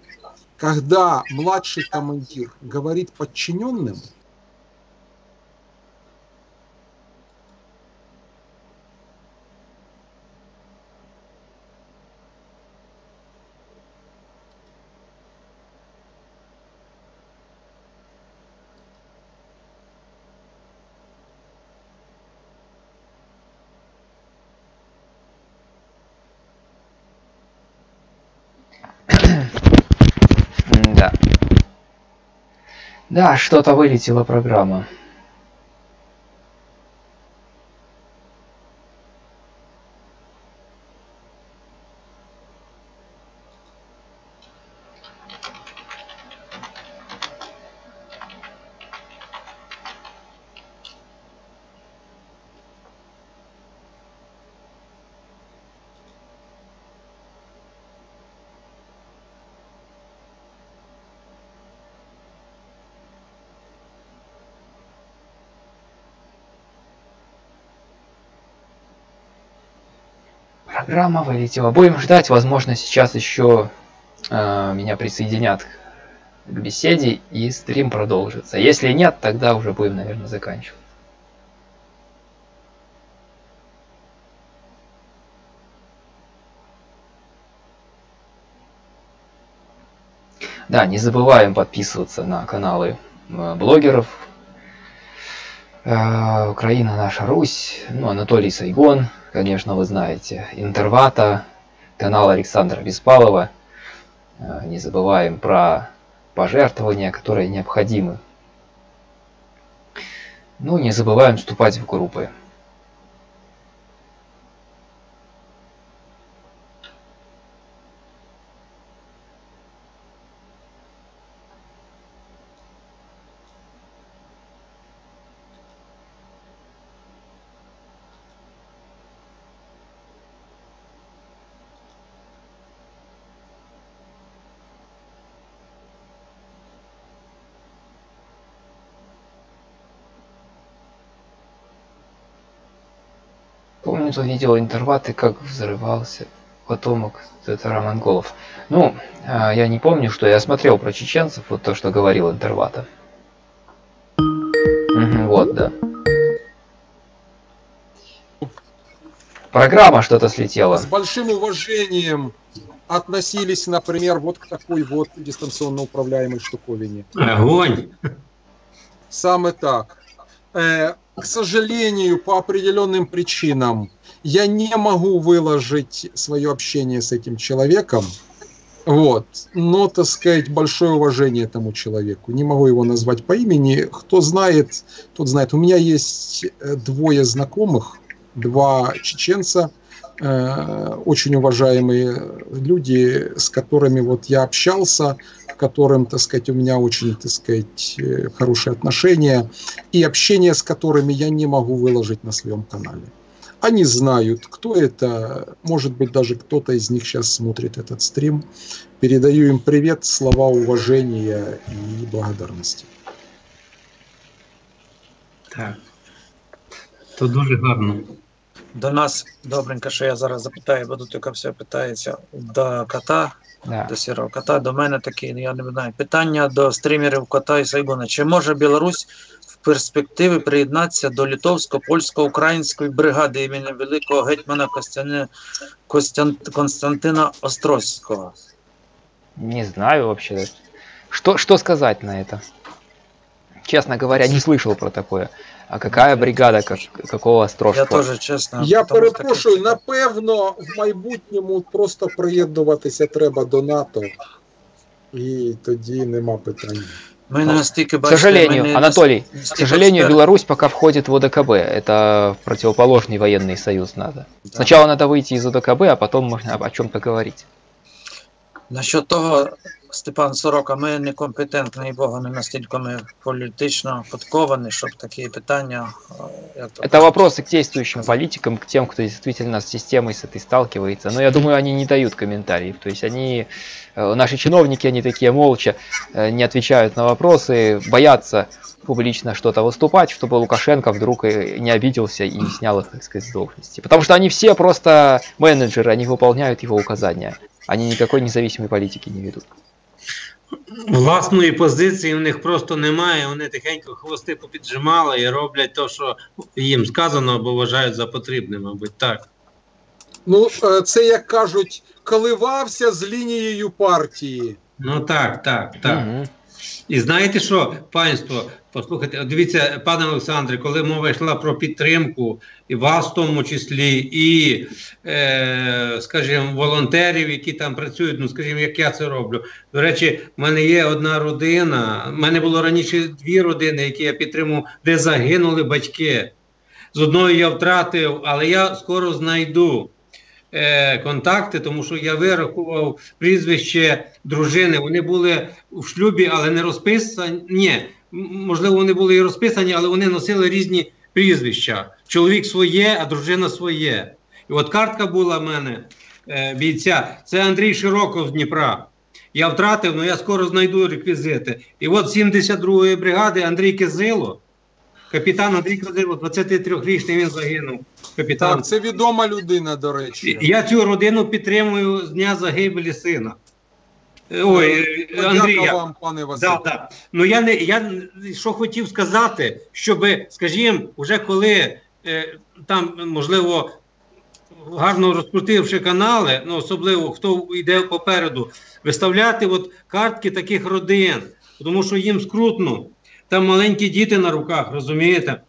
Когда младший командир говорит подчиненным, Да, что-то вылетела программа. Программа вылетела. Будем ждать, возможно, сейчас еще меня присоединят к беседе и стрим продолжится. Если нет, тогда уже будем, наверное, заканчивать. Да, не забываем подписываться на каналы блогеров. Украина наша Русь, ну, Анатолий Сайгон, конечно, вы знаете, Интервата, канал Александра Беспалова. Не забываем про пожертвования, которые необходимы. Ну, не забываем вступать в группы. Помню, то видел Интерваты, как взрывался потомок татаро-монголов. Ну, я не помню, что я смотрел про чеченцев, вот то, что говорил Интервата. Вот, да. Программа что-то слетела. с большим уважением относились, например, вот к такой вот дистанционно управляемой штуковине. Огонь! Самое так. К сожалению, по определенным причинам я не могу выложить свое общение с этим человеком. Вот. Но, так сказать, большое уважение этому человеку. Не могу его назвать по имени. Кто знает, тот знает. У меня есть двое знакомых, два чеченца, очень уважаемые люди, с которыми вот я общался, к которым, так сказать, у меня очень, так сказать, хорошие отношения, и общение с которыми я не могу выложить на своем канале. Они знают, кто это, может быть, даже кто-то из них сейчас смотрит этот стрим. Передаю им привет, слова уважения и благодарности. Так. То дуже гарно. До нас, добренько, що я зараз запитаю, бо тут тільки все питається, до кота, Да. до сірого кота, до мене такі, я не знаю, питання до стрімерів Кота і Сайгона. Чи може Білорусь в перспективі приєднатися до литовсько-польсько-української бригади імені великого гетьмана Константина Острозького? Не знаю вообще. Что сказать на это? Честно говоря, не слышал про такое. А какая бригада, какого Я Острожского? теж, чесно. Я тому що перепрошую, таке- напевно, в майбутньому просто приєднуватися треба до НАТО, і тоді нема питань. Ми не настільки К бачите, сожалению, ми не Анатолий, к настільки сожалению, експерти. Беларусь пока входит в ОДКБ. Это противоположный военный союз надо. Да. Сначала надо выйти из ОДКБ, а потом можно о чем-то говорить. Насчет того, Степан Сорока, ми некомпетентні, і Бога, не настільки ми політично подковані, щоб такі питання... як то Это кажуть, вопросы к действующим политикам, к тем, кто действительно с системой с этой сталкивается. Но я думаю, они не дают комментариев. То есть они, наши чиновники, они такие молча не отвечают на вопросы, боятся публично что-то выступать, чтобы Лукашенко вдруг не обиделся и не снял их, так сказать, с должности. Потому что они все просто менеджеры, они выполняют его указания. Они никакой независимой политики не ведут. Власної позиції в них просто немає, вони тихенько хвости попіджимали і роблять те, що їм сказано або вважають за потрібне, мабуть, так. Ну, це, як кажуть, коливався з лінією партії. Ну так. Мгм. І знаєте що, панство, послухайте, дивіться, пане Олександре, коли мова йшла про підтримку, і вас в тому числі, і, скажімо, волонтерів, які там працюють, ну, скажімо, як я це роблю. До речі, в мене є одна родина, в мене було раніше дві родини, які я підтримував, де загинули батьки. З одною я втратив, але я скоро знайду контакти, тому що я вирахував прізвище дружини. Вони були в шлюбі, але не розписані. Ні, можливо, вони були і розписані, але вони носили різні прізвища. Чоловік своє, а дружина своє. І от картка була в мене бійця. Це Андрій Широков з Дніпра. Я втратив, але я скоро знайду реквізити. І от 72-ї бригади Андрій Кизило, капітан Андрій Кизило, 23-річний, він загинув. Капітан. Так, це відома людина, до речі. Я цю родину підтримую з дня загибелі сина. Ой, Подяка Андрія. вам, пане Василь. Да. Ну я що хотів сказати, щоб, скажімо, вже коли там, можливо, гарно розкрутивши канали, ну особливо хто йде попереду, виставляти от картки таких родин, тому що їм скрутно. Там маленькі діти на руках, розумієте?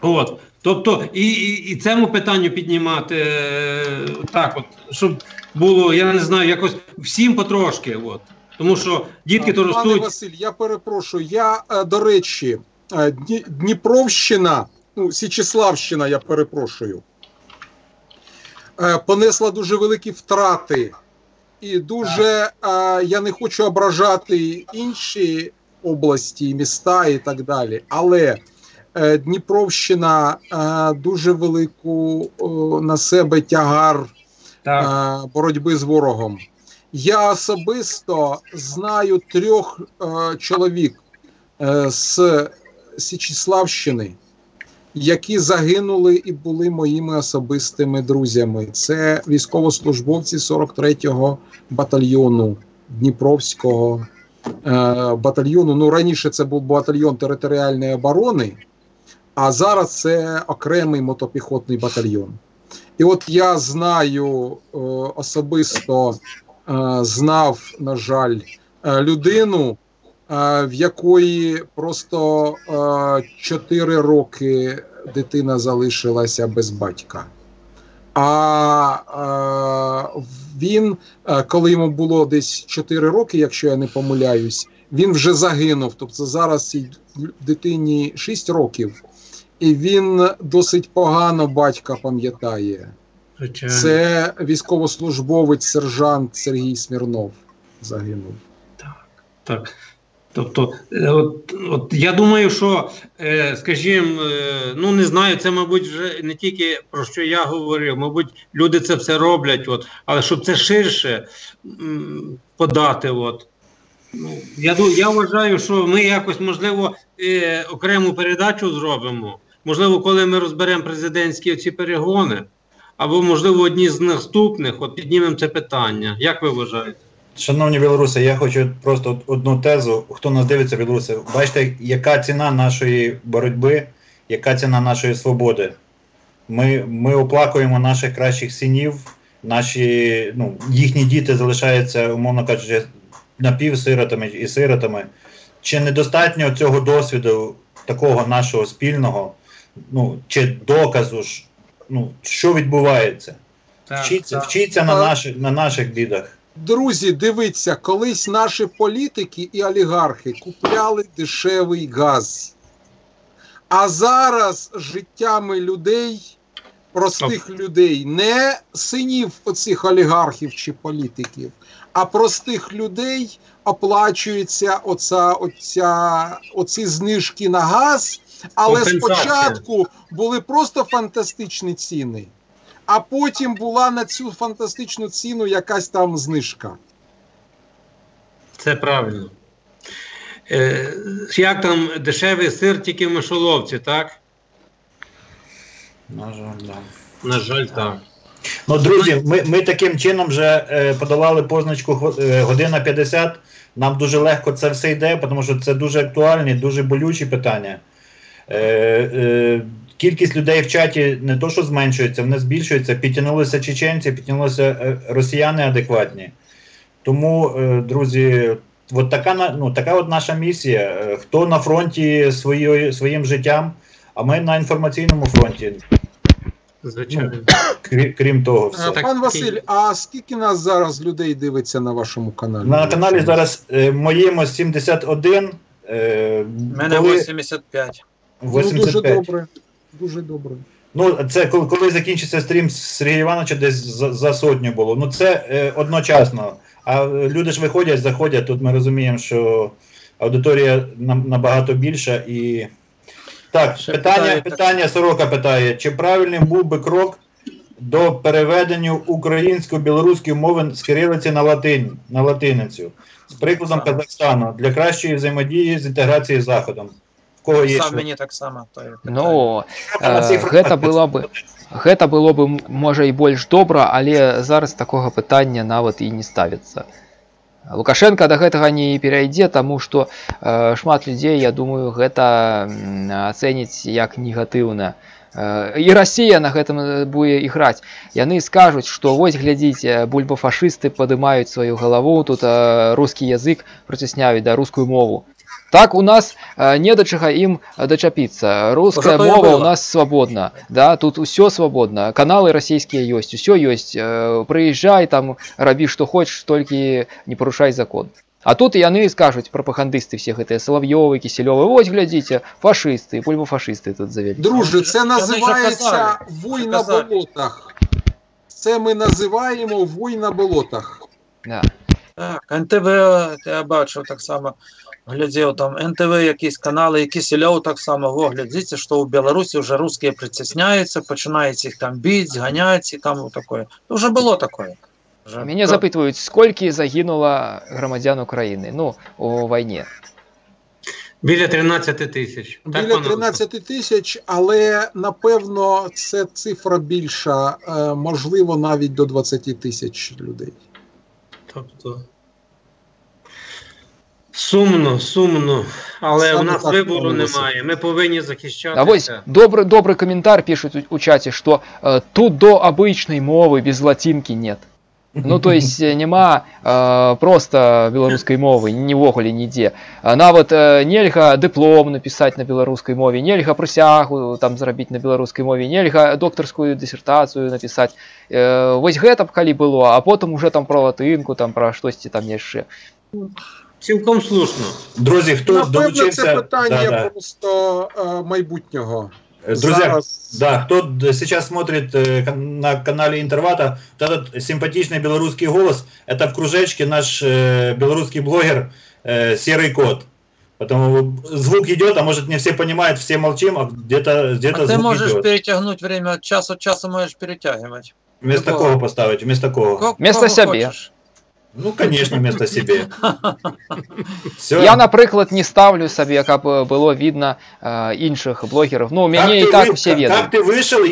От. Тобто і цьому питанню піднімати так от, щоб було, я не знаю, якось всім потрошки. От. Тому що дітки то Пане ростуть. Василь, я перепрошую, я, до речі, Дніпровщина, ну, Січеславщина, я перепрошую, понесла дуже великі втрати. І дуже, я не хочу ображати інші області, міста і так далі, але Дніпровщина дуже велику на себе тягар боротьби з ворогом. Я особисто знаю 3 чоловік з Січеславщини, які загинули і були моїми особистими друзями. Це військовослужбовці 43-го батальйону Дніпровського батальйону. Ну, раніше це був батальйон територіальної оборони, а зараз це окремий мотопіхотний батальйон. І от я знаю, особисто знав, на жаль, людину, в якої просто 4 роки дитина залишилася без батька. А він, коли йому було десь 4 роки, якщо я не помиляюсь, він вже загинув. Тобто зараз цій дитині 6 років. І він досить погано батька пам'ятає. Це військовослужбовець, сержант Сергій Смірнов загинув. Так. Тобто, от я думаю, що, скажімо, ну не знаю, це, мабуть, вже не тільки про що я говорив, мабуть, люди це все роблять, але щоб це ширше подати. Ну, я вважаю, що ми якось, можливо, окрему передачу зробимо, можливо, коли ми розберемо президентські ці перегони, або, можливо, одні з наступних, піднімемо це питання. Як ви вважаєте? Шановні білоруси, я хочу просто одну тезу. Хто нас дивиться, білоруси, бачите, яка ціна нашої боротьби, яка ціна нашої свободи. Ми оплакуємо наших кращих синів, їхні діти залишаються, умовно кажучи, напівсиротами і сиротами. Чи недостатньо цього досвіду, такого нашого спільного, чи доказу, що відбувається? Вчіться на наших бідах. Друзі, дивіться, колись наші політики і олігархи купляли дешевий газ. А зараз життями людей, простих людей, не синів оцих олігархів чи політиків, а простих людей оплачуються оці знижки на газ, але спочатку були просто фантастичні ціни. А потім була на цю фантастичну ціну якась там знижка. Це правильно. Як там дешевий сир тільки в мишоловці, так? На жаль, так. На жаль, так. Ну, друзі, ми таким чином вже подолали позначку година 50. Нам дуже легко це все йде, тому що це дуже актуальні, дуже болючі питання. Кількість людей в чаті не то, що зменшується, вони збільшуються. Підтягнулися чеченці, підтягнулися росіяни адекватні. Тому, друзі, така от наша місія. Хто на фронті своїм життям, а ми на інформаційному фронті. Звичайно. Крім того все. Пан Василь, а скільки нас зараз людей дивиться на вашому каналі? На каналі зараз моєму 71. Мене 85. Дуже добре. Дуже добре. Ну, це коли закінчиться стрім Сергія Івановича, десь за 100 було. Ну, це одночасно. А люди ж виходять, заходять, тут ми розуміємо, що аудиторія набагато більша. І... Так, питання Сорока питає, чи правильним був би крок до переведення українсько-білоруської мови з кирилиці на латиницю, з прикладом Казахстану, для кращої взаємодії з інтеграцією з Заходом? Мені так само. Ну, гэта было бы, можа, і больш добра, але зараз такога пытання нават і не ставіцца. Лукашенко до гэтага не перайдзе, таму што шмат людзей, я думаю, гэта ацэніць як негатыўна. І Расія на гэтым будзе іграць. Яны скажуць, што вось глядзіце, бульбафашысты падымаюць сваю галаву, тут рускі язык прыцісняюць, рускую мову. Так у нас не да чага ім дачапіцца. Руская мова у нас свабодна, да, тут усё свабодна. Каналы расійскія ёсць, усё ёсць. Прыязджай там, рабі што хочаш, толькі не парушай закон. А тут яны скажуць, прапагандысты все гэтыя Салав'ёвы, Кісельёвы, вось глядзіце, фашысты, бульбафашысты тут завялі. Друже, це називається вой на болотах. Це ми називаємо вой на болотах. Да. Так, НТВ, я бачив так само. Глядзеў там НТВ, якісь каналы, і Кісельёў так само. Во, глядзіце, што ў Беларусі ўжо рускія прыцісняюцца, пачынаюць іх там біць, ганяць і там такое. Уже было такое. Мяне запытваюць, сколькі загінула грамадзян Украіны, у вайне? Біля 13 тисяч. Біля 13 тисяч, але, напевно, це цифра більша, можливо, навіть до 20 тисяч людей. Тобто... Сумно, але Саме у нас так, вибору пане Василь. немає. Ми повинні А захищатися. ось добрый комментарий пишут у чате, что тут до обычной мовы без латинки нет. Ну, то есть нема просто белорусской мовы, нівогуле нідзе. Нават нельга дыплом написать на беларускай мове, нельга прысягу там зрабіць на беларускай мове, нельга доктарскую дысертацыю напісаць. Вось гэта б калі было, а потым уже там про латынку, там про штосьці там яшчэ. Цілком слушно. Друзі, хто Напевно, долучився... це питання Да. просто майбутнього. Друзья, да, кто сейчас смотрит на канале Интервата, вот этот симпатичный белорусский голос, это в кружечке наш белорусский блогер Серый Кот. Потому звук идет, а может не все понимают, все молчим, а где-то А ти звук можеш идет. перетягнути время, час від часу можеш перетягувати. Вместо кого поставить? Вместо кого? Вместо Кого себе. хочеш. Ну, конечно, вместо себе. Все. Я, напрыклад, не ставлю сабе, каб было видно іншых блогеров. Ну, мяне і так усе ведаюць. Как ты вышел,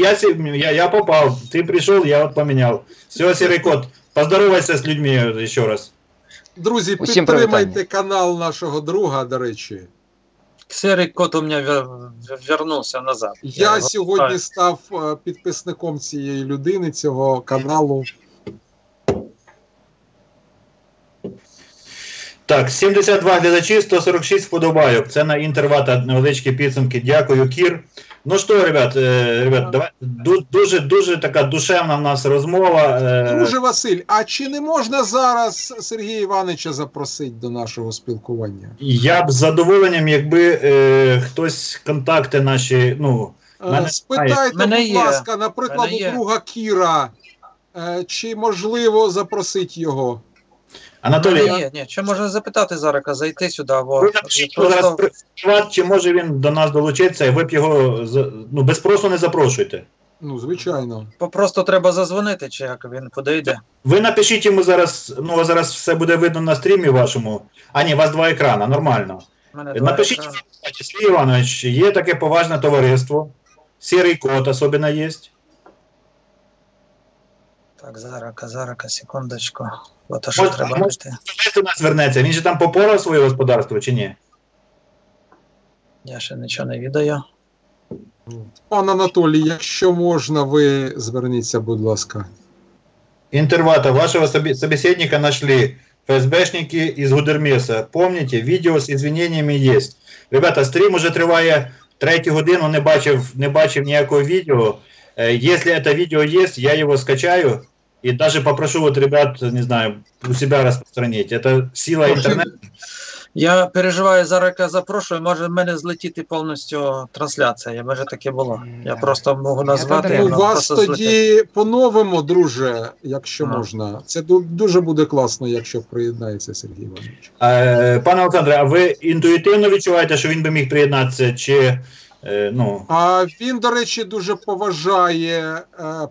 я попал. Ты пришел, я вот поменял. Все, Серый Кот, поздоровайся с людьми еще раз. Друзі, Усім підтримайте привітання. канал нашого друга, до речі. Серий кот у мене вернувся назад. Я його сьогодні питаю. став підписником цієї людини, цього каналу. Так, 72 глядачі, 146 вподобайок. Це на Інтервата невеличкі підсумки. Дякую, Кір. Ну що, ребят, давай, дуже така душевна в нас розмова. Друже Василь, а чи не можна зараз Сергія Івановича запросити до нашого спілкування? Я б з задоволенням, якби хтось контакти наші, ну... Спитайте, Мене будь є. ласка, наприклад, Мене є. у друга Кіра, чи можливо запросити його? Анатолій, Ні, чи можна запитати зараз, зайти сюди, бо ви напишіть його зараз приват, чи може він до нас долучиться, і ви б його без спросу не запрошуйте. Ну, звичайно. просто треба зазвонити, чи як він подійде. Ви напишіть йому зараз, ну зараз все буде видно на стрімі вашому. А ні, у вас два екрана, нормально. У мене два Напишіть, екрани. Сергій Іванович, є таке поважне товариство, Серий Кот особливо є. Так, зараз, секундочку. Бо то що треба Може, знайти. до нас вернеться, він же там попорав своє господарство чи ні? Я ще нічого не відаю. Пан Анатолій, якщо можна, ви зверніться, будь ласка. Интервата, вашего собеседника нашли. ФСБшники из Гудермеса. Помните, видео с извинениями есть. Ребята, стрім уже триває 3 годину, не бачив ніякого відео. Если это видео есть, я его скачаю и даже попрошу вот ребят, не знаю, у себя распространить. Это сила интернета. Я переживаю зараз, як я запрошую, може в мене злетіти повністю трансляція. Може таке було. Я просто можу назвати. Я У воно вас просто тоді злетить. поновимо, друже, якщо Ну. можна. Це дуже буде класно, якщо приєднається Сергій Іванович. Пане Олександре, а ви інтуїтивно відчуваєте, що він би міг приєднатися, чи ну... А він, до речі, дуже поважає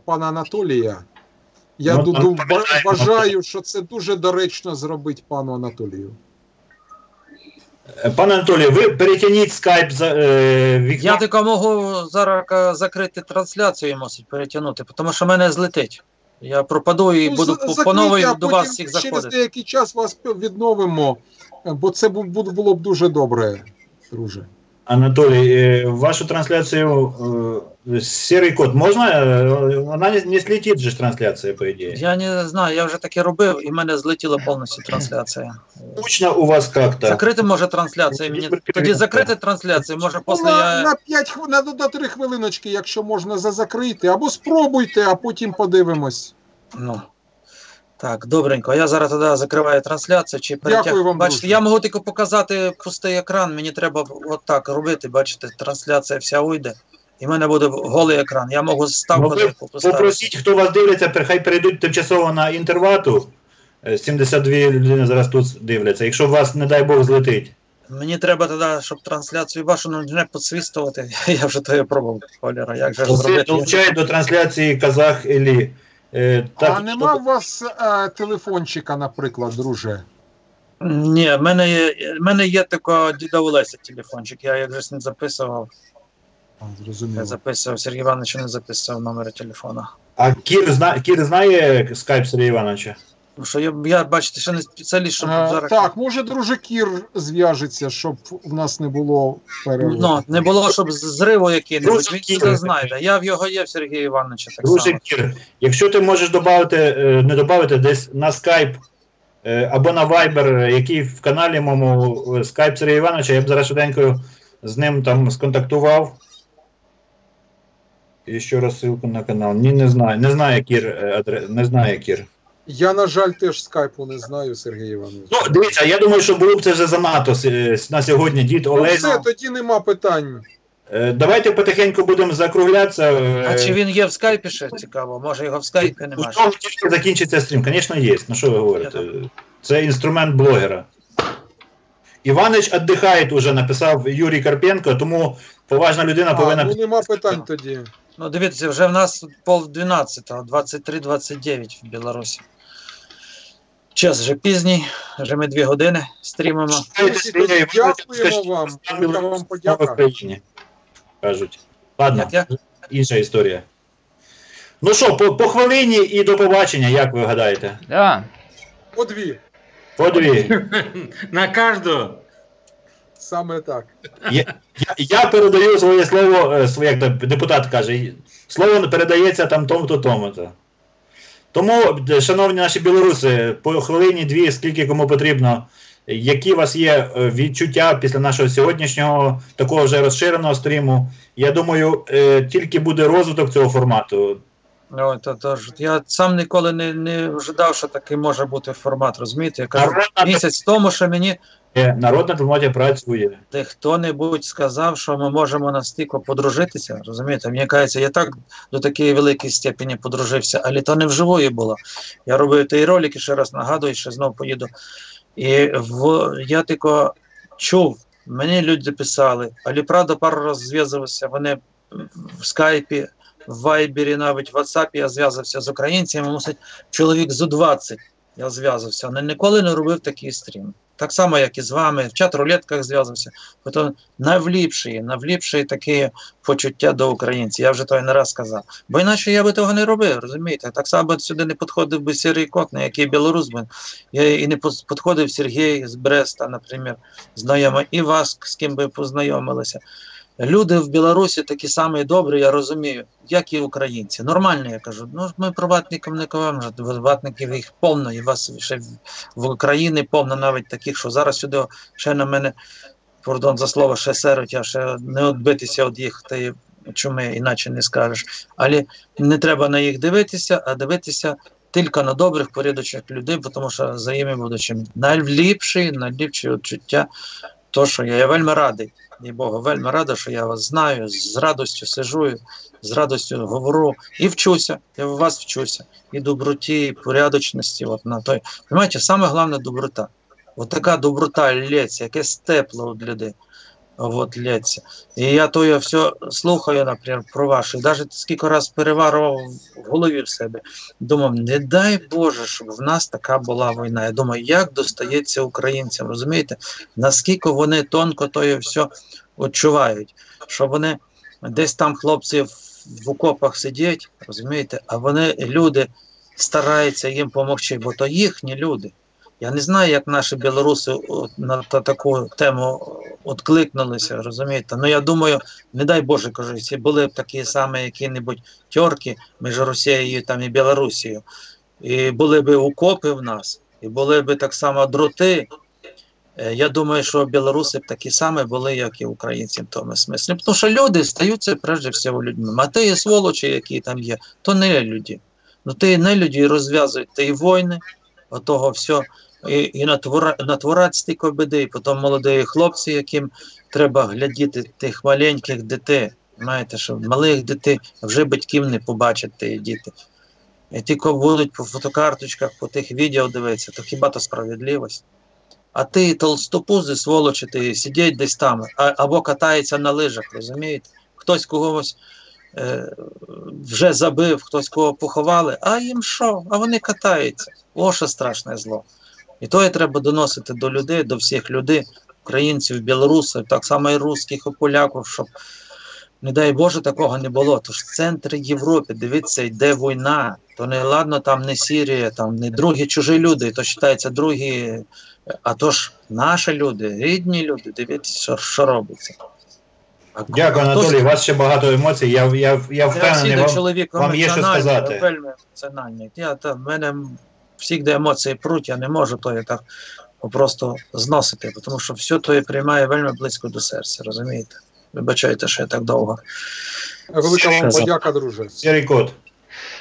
пана Анатолія. Я вважаю, що це дуже доречно зробити пану Анатолію. Пане Анатолію, ви перетягніть скайп за вікно. Я тільки можу зараз закрити трансляцію і мусить перетягнути, тому що мене злетить. Я пропаду і буду по новій до вас всіх Через заходити. деякий час вас відновимо, бо це було б дуже добре, друже. Анатолій, вашу трансляцію Серий Кот, можна? Вона не слетить же ж трансляція, по ідеї. Я не знаю, я вже таке робив, і в мене злетіла повністю трансляція. Скучно у вас как-то. Закрити може трансляція мені. Тоді закрити трансляцію, може після я... На 5 хвилин, на 3 хвилиночки, якщо можна закрити, або спробуйте, а потім подивимось. Ну. Так, добренько. Я зараз тоді закриваю трансляцію. Чи Дякую вам, бачите, друже. я можу тільки показати пустий екран, мені треба отак робити, бачите, трансляція вся уйде. І в мене буде голий екран. Я можу ставку поставити. Попросіть, хто вас дивиться, хай перейдуть тимчасово на Інтервату. 72 людини зараз тут дивляться. Якщо вас, не дай Бог, злетить. Мені треба тоді, щоб трансляцію вашу не підсвистувати. Я вже то пробував, холера, як же ж зробити. Долучають до трансляції Казах Елі. А нема у вас телефончика, наприклад, друже? Ні, в мене є тільки діда Олеся телефончик, я як же не записував. Зрозуміло. Я записував, Сергій Іванович не записував номер телефона. А Кір знає скайп Сергія Івановича? Тому що я бачите, ще не спеціаліст, щоб зараз... Так, може, друже Кір зв'яжеться, щоб в нас не було перерви. Ну, не було, щоб зриву який-небудь. Друже Він Кір. це знає. Я в його є, в Сергія Івановича, так Друже само. Кір, якщо ти можеш не додати десь на Skype або на Viber, який в каналі моєму Skype Сергія Івановича, я б зараз швиденько з ним там сконтактував. І ще раз ссылку на канал. Ні, не знаю. Не знаю, Кір. Не знаю, Кір. Я, на жаль, теж скайпу не знаю, Сергій Іванович. Ну, дивіться, я думаю, що було б це вже занадто на сьогодні. Дід Ну, Олесь. все, тоді нема питань. Давайте потихеньку будемо закруглятися. А чи він є в скайпі ще цікаво? Може його в скайпі У немає? нього тільки закінчиться стрім. Звісно, є. Ну що ви говорите? Це інструмент блогера. Іванич віддихає уже, написав Юрій Карпенко, тому поважна людина повинна... Ну, нема питань тоді. Ну, дивіться, вже в нас 11:30, 23:29 в Білорусі. Час вже пізній, вже ми 2 години стрімимо. Дякуємо вам. Велика вам подяка. В Україні, кажуть. Ладно, Як? інша історія. Ну що, по хвилині і до побачення, як ви гадаєте? Да. По 2. По 2. На кожного. Саме так. Я передаю своє слово, як депутат каже, слово передається там тому-то, тому-то. Тому, шановні наші білоруси, по хвилині 2, скільки кому потрібно, які у вас є відчуття після нашого сьогоднішнього, такого вже розширеного стріму, я думаю, тільки буде розвиток цього формату. Ну, я сам ніколи не ожидав, що такий може бути формат, розумієте? Я кажу, місяць тому, що мені народна дипломатія працює. хто-небудь сказав, що ми можемо настільки подружитися, розумієте? Мені кажеться, я так до такої великої степені подружився, але то не вживої було. Я робив ті ролики, ще раз нагадую, ще знову поїду. І я тільки чув, мені люди писали, але правда пару разів зв'язувався, вони в скайпі, в вайбері, навіть в ватсапі я зв'язався з українцями, мусить чоловік зо 20 я зв'язався, але ніколи не робив такий стрім. Так само, як і з вами, в чат-рулетках зв'язався. Тобто навліпші такі почуття до українців. Я вже то не раз сказав. Бо іначе я би того не робив, розумієте? Так само сюди не підходив би Сергій Котний, який білорус би. І не підходив Сергій з Бреста, наприклад, знайомий, і вас, з ким би познайомилися. Люди в Білорусі такі самі добрі, я розумію, як і українці. Нормально, я кажу. Ну, ми про ватників не кажемо, ватників їх повно, і вас ще в Україні повно навіть таких, що зараз сюди ще на мене, пардон за слово, ще серуть, а ще не відбитися від їх тієї чуми, іначе не скажеш. Але не треба на їх дивитися, а дивитися тільки на добрих, порядочних людей, тому що за ними будуть найліпші відчуття, то, що я вельми радий. І Богу, вельми рада, що я вас знаю, з радістю сиджу, з радістю говорю і вчуся, я у вас вчуся, і доброті, і порядочності. От на той. Понимаєте, саме головне доброта. От така доброта лється, якесь тепло від людей. От лється. І я то я все слухаю, наприклад, про ваше. І навіть скільки раз переварував в голові в себе. Думав, не дай Боже, щоб в нас така була війна. Я думаю, як достається українцям, розумієте? Наскільки вони тонко то все відчувають. Що вони десь там хлопці в окопах сидять, розумієте? А вони, люди, стараються їм допомогти, бо то їхні люди. Я не знаю, як наші білоруси на таку тему відкликнулися, розумієте? Ну, я думаю, не дай Боже, кажу, якщо були б такі самі які-небудь тьорки між Росією там, і Білорусією, і були б окопи в нас, і були б так само дроти, я думаю, що білоруси б такі самі були, як і українці в тому смислі. Тому що люди стаються, прежде всього, людьми. А ті сволочі, які там є, то не люди. Ну, ті не люди розв'язують ті війни, отого все, і натворять стільки біди, і потім молоді хлопці, яким треба глядіти тих маленьких дітей, знаєте, що малих дітей вже батьків не побачать ті діти. І тільки будуть по фотокарточках, по тих відео дивитися, то хіба то справедливість? А ти толстопузи, сволочі, ти сидять десь там, або катаються на лижах, розумієте? Хтось когось вже забив, хтось кого поховали, а їм що? А вони катаються. О, що страшне зло. І то треба доносити до людей, до всіх людей, українців, білорусів, так само і русських, і поляків, щоб не дай Боже, такого не було. Тож в центрі Європи, дивіться, йде війна. То не ладно, там не Сирія, там не другі чужі люди, то вважається другі, а то ж наші люди, рідні люди, дивіться, що робиться. Дякую, Анатолій, у вас ще багато емоцій, я впевнений, вам є що сказати. Вельми емоціональні. В мене завжди емоції пруть, я не можу то так просто зносити, тому що все то я приймаю вельми близько до серця, розумієте? Вибачайте, що я так довго. Велика вам подяка, друже. Сірий кот.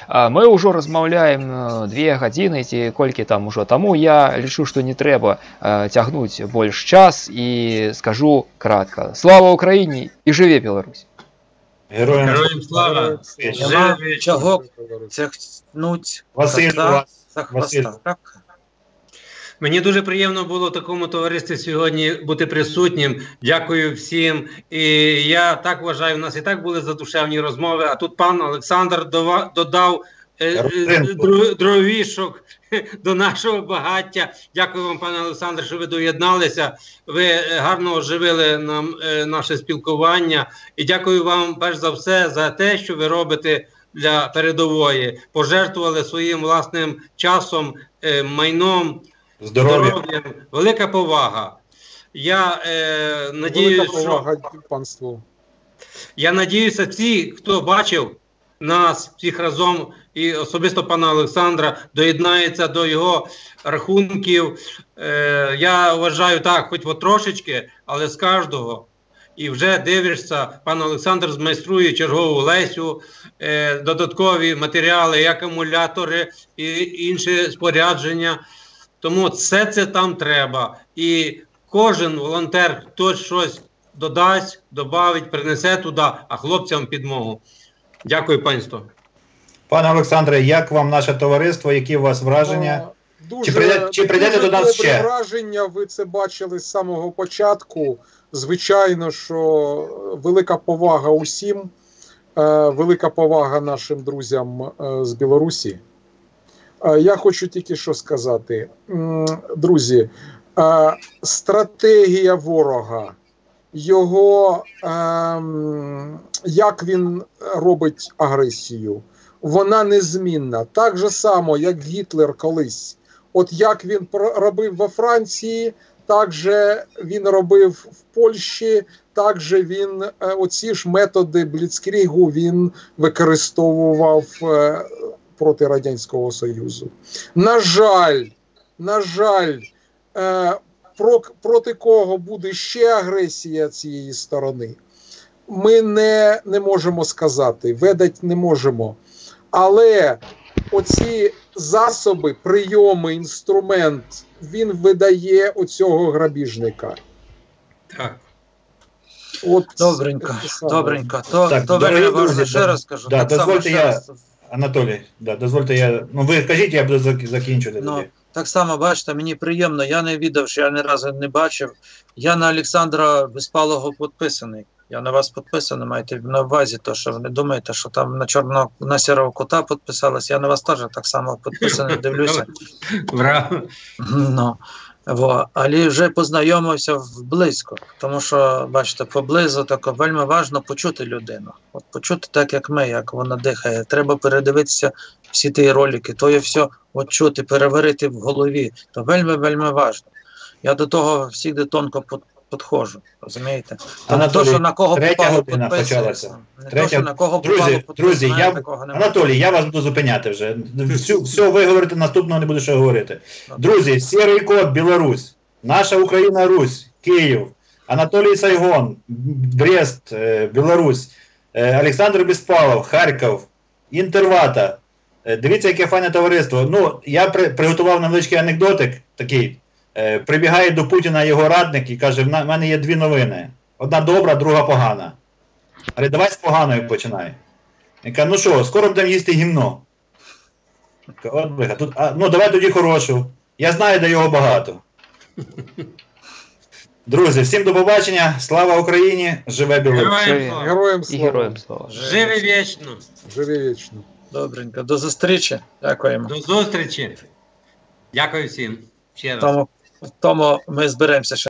Мы ўжо размаўляем 2 гадзіны ці колькі там ужо таму. Я лічу, што не трэба цягнуць больш час і скажу кратка. Слава Україні і жыве Беларусь! Героям слава! Нема чого тягнуть кота за хвоста. Так? Мені дуже приємно було в такому товаристві сьогодні бути присутнім. Дякую всім. І я так вважаю, у нас і так були задушевні розмови, а тут пан Олександр додав дровішок до нашого багаття. Дякую вам, пане Олександр, що ви доєдналися. Ви гарно оживили нам наше спілкування. І дякую вам, перш за все, за те, що ви робите для передової. Пожертвували своїм власним часом, майном, здоров'ям. Велика повага. Я надіюся, всі, хто бачив нас всіх разом, і особисто пана Олександра, доєднається до його рахунків. Я вважаю так, хоч потрошечки, але з кожного. І вже дивишся, пан Олександр змайструє чергову Лесю, додаткові матеріали, акумулятори і інше спорядження. Тому все це там треба. І кожен волонтер, хтось щось додасть, добавить, принесе туди, а хлопцям підмогу. Дякую, панство. Пане Олександре, як вам наше товариство, які у вас враження? Чи прийдете до нас ще? Враження, ви це бачили з самого початку. Звичайно, що велика повага усім, велика повага нашим друзям з Білорусі. Я хочу тільки що сказати. Друзі, стратегія ворога, його, як він робить агресію, вона незмінна. Так же само, як Гітлер колись. От як він робив во Франції, так же він робив в Польщі, так же він, оці ж методи бліцкрігу він використовував проти Радянського Союзу. На жаль, проти кого буде ще агресія цієї сторони, ми не можемо сказати, видати не можемо. Але оці засоби, прийоми, інструмент, він видає оцього грабіжника. Так. От, добренько. Дорогі друзі, ще раз кажу. Дозвольте Анатолій, дозвольте ви кажіть, я буду закінчувати тоді. Так само, бачите, мені приємно, я не відав, що я ні разу не бачив. Я на Олександра Безпалого підписаний. Я на вас підписаний, маєте на увазі, то що ви не думаєте, що там на сірого кота підписалась. Я на вас теж так само підписаний, дивлюся. Браво. Але вже познайомився близько, тому що, бачите, поблизу так вельми важливо почути людину. От почути так, як ми, як вона дихає. Треба передивитися всі ті ролики, то є все от чути, переварити в голові. То вельми важливо. Я до того завжди тонко підходжу, розумієте? Анатолій, не то, що на кого попало підписується. Друзі, Анатолій, я вас буду зупиняти вже. Все, ви говорите, наступного не буду що говорити. Друзі, Сірий кот, Білорусь, наша Україна, Русь, Київ, Анатолій Сайгон, Брест, Білорусь, Олександр Безпалов, Харків, Інтервата. Дивіться, яке файне товариство. Я приготував невеличкий анекдотик такий. Прибігає до Путіна його радник і каже, в мене є 2 новини. Одна добра, друга погана. Але давай з поганої починай. Він каже, ну що, скоро будемо їсти гімно. Давай тоді хорошу. Я знаю, де його багато. Друзі, всім до побачення. Слава Україні. Живе Білорусь. Героям слава. Живе вічно. Живе вічно. Добренько. До зустрічі. Дякуємо. До зустрічі. Дякую всім. Ще раз. Тому ми зберемося ще.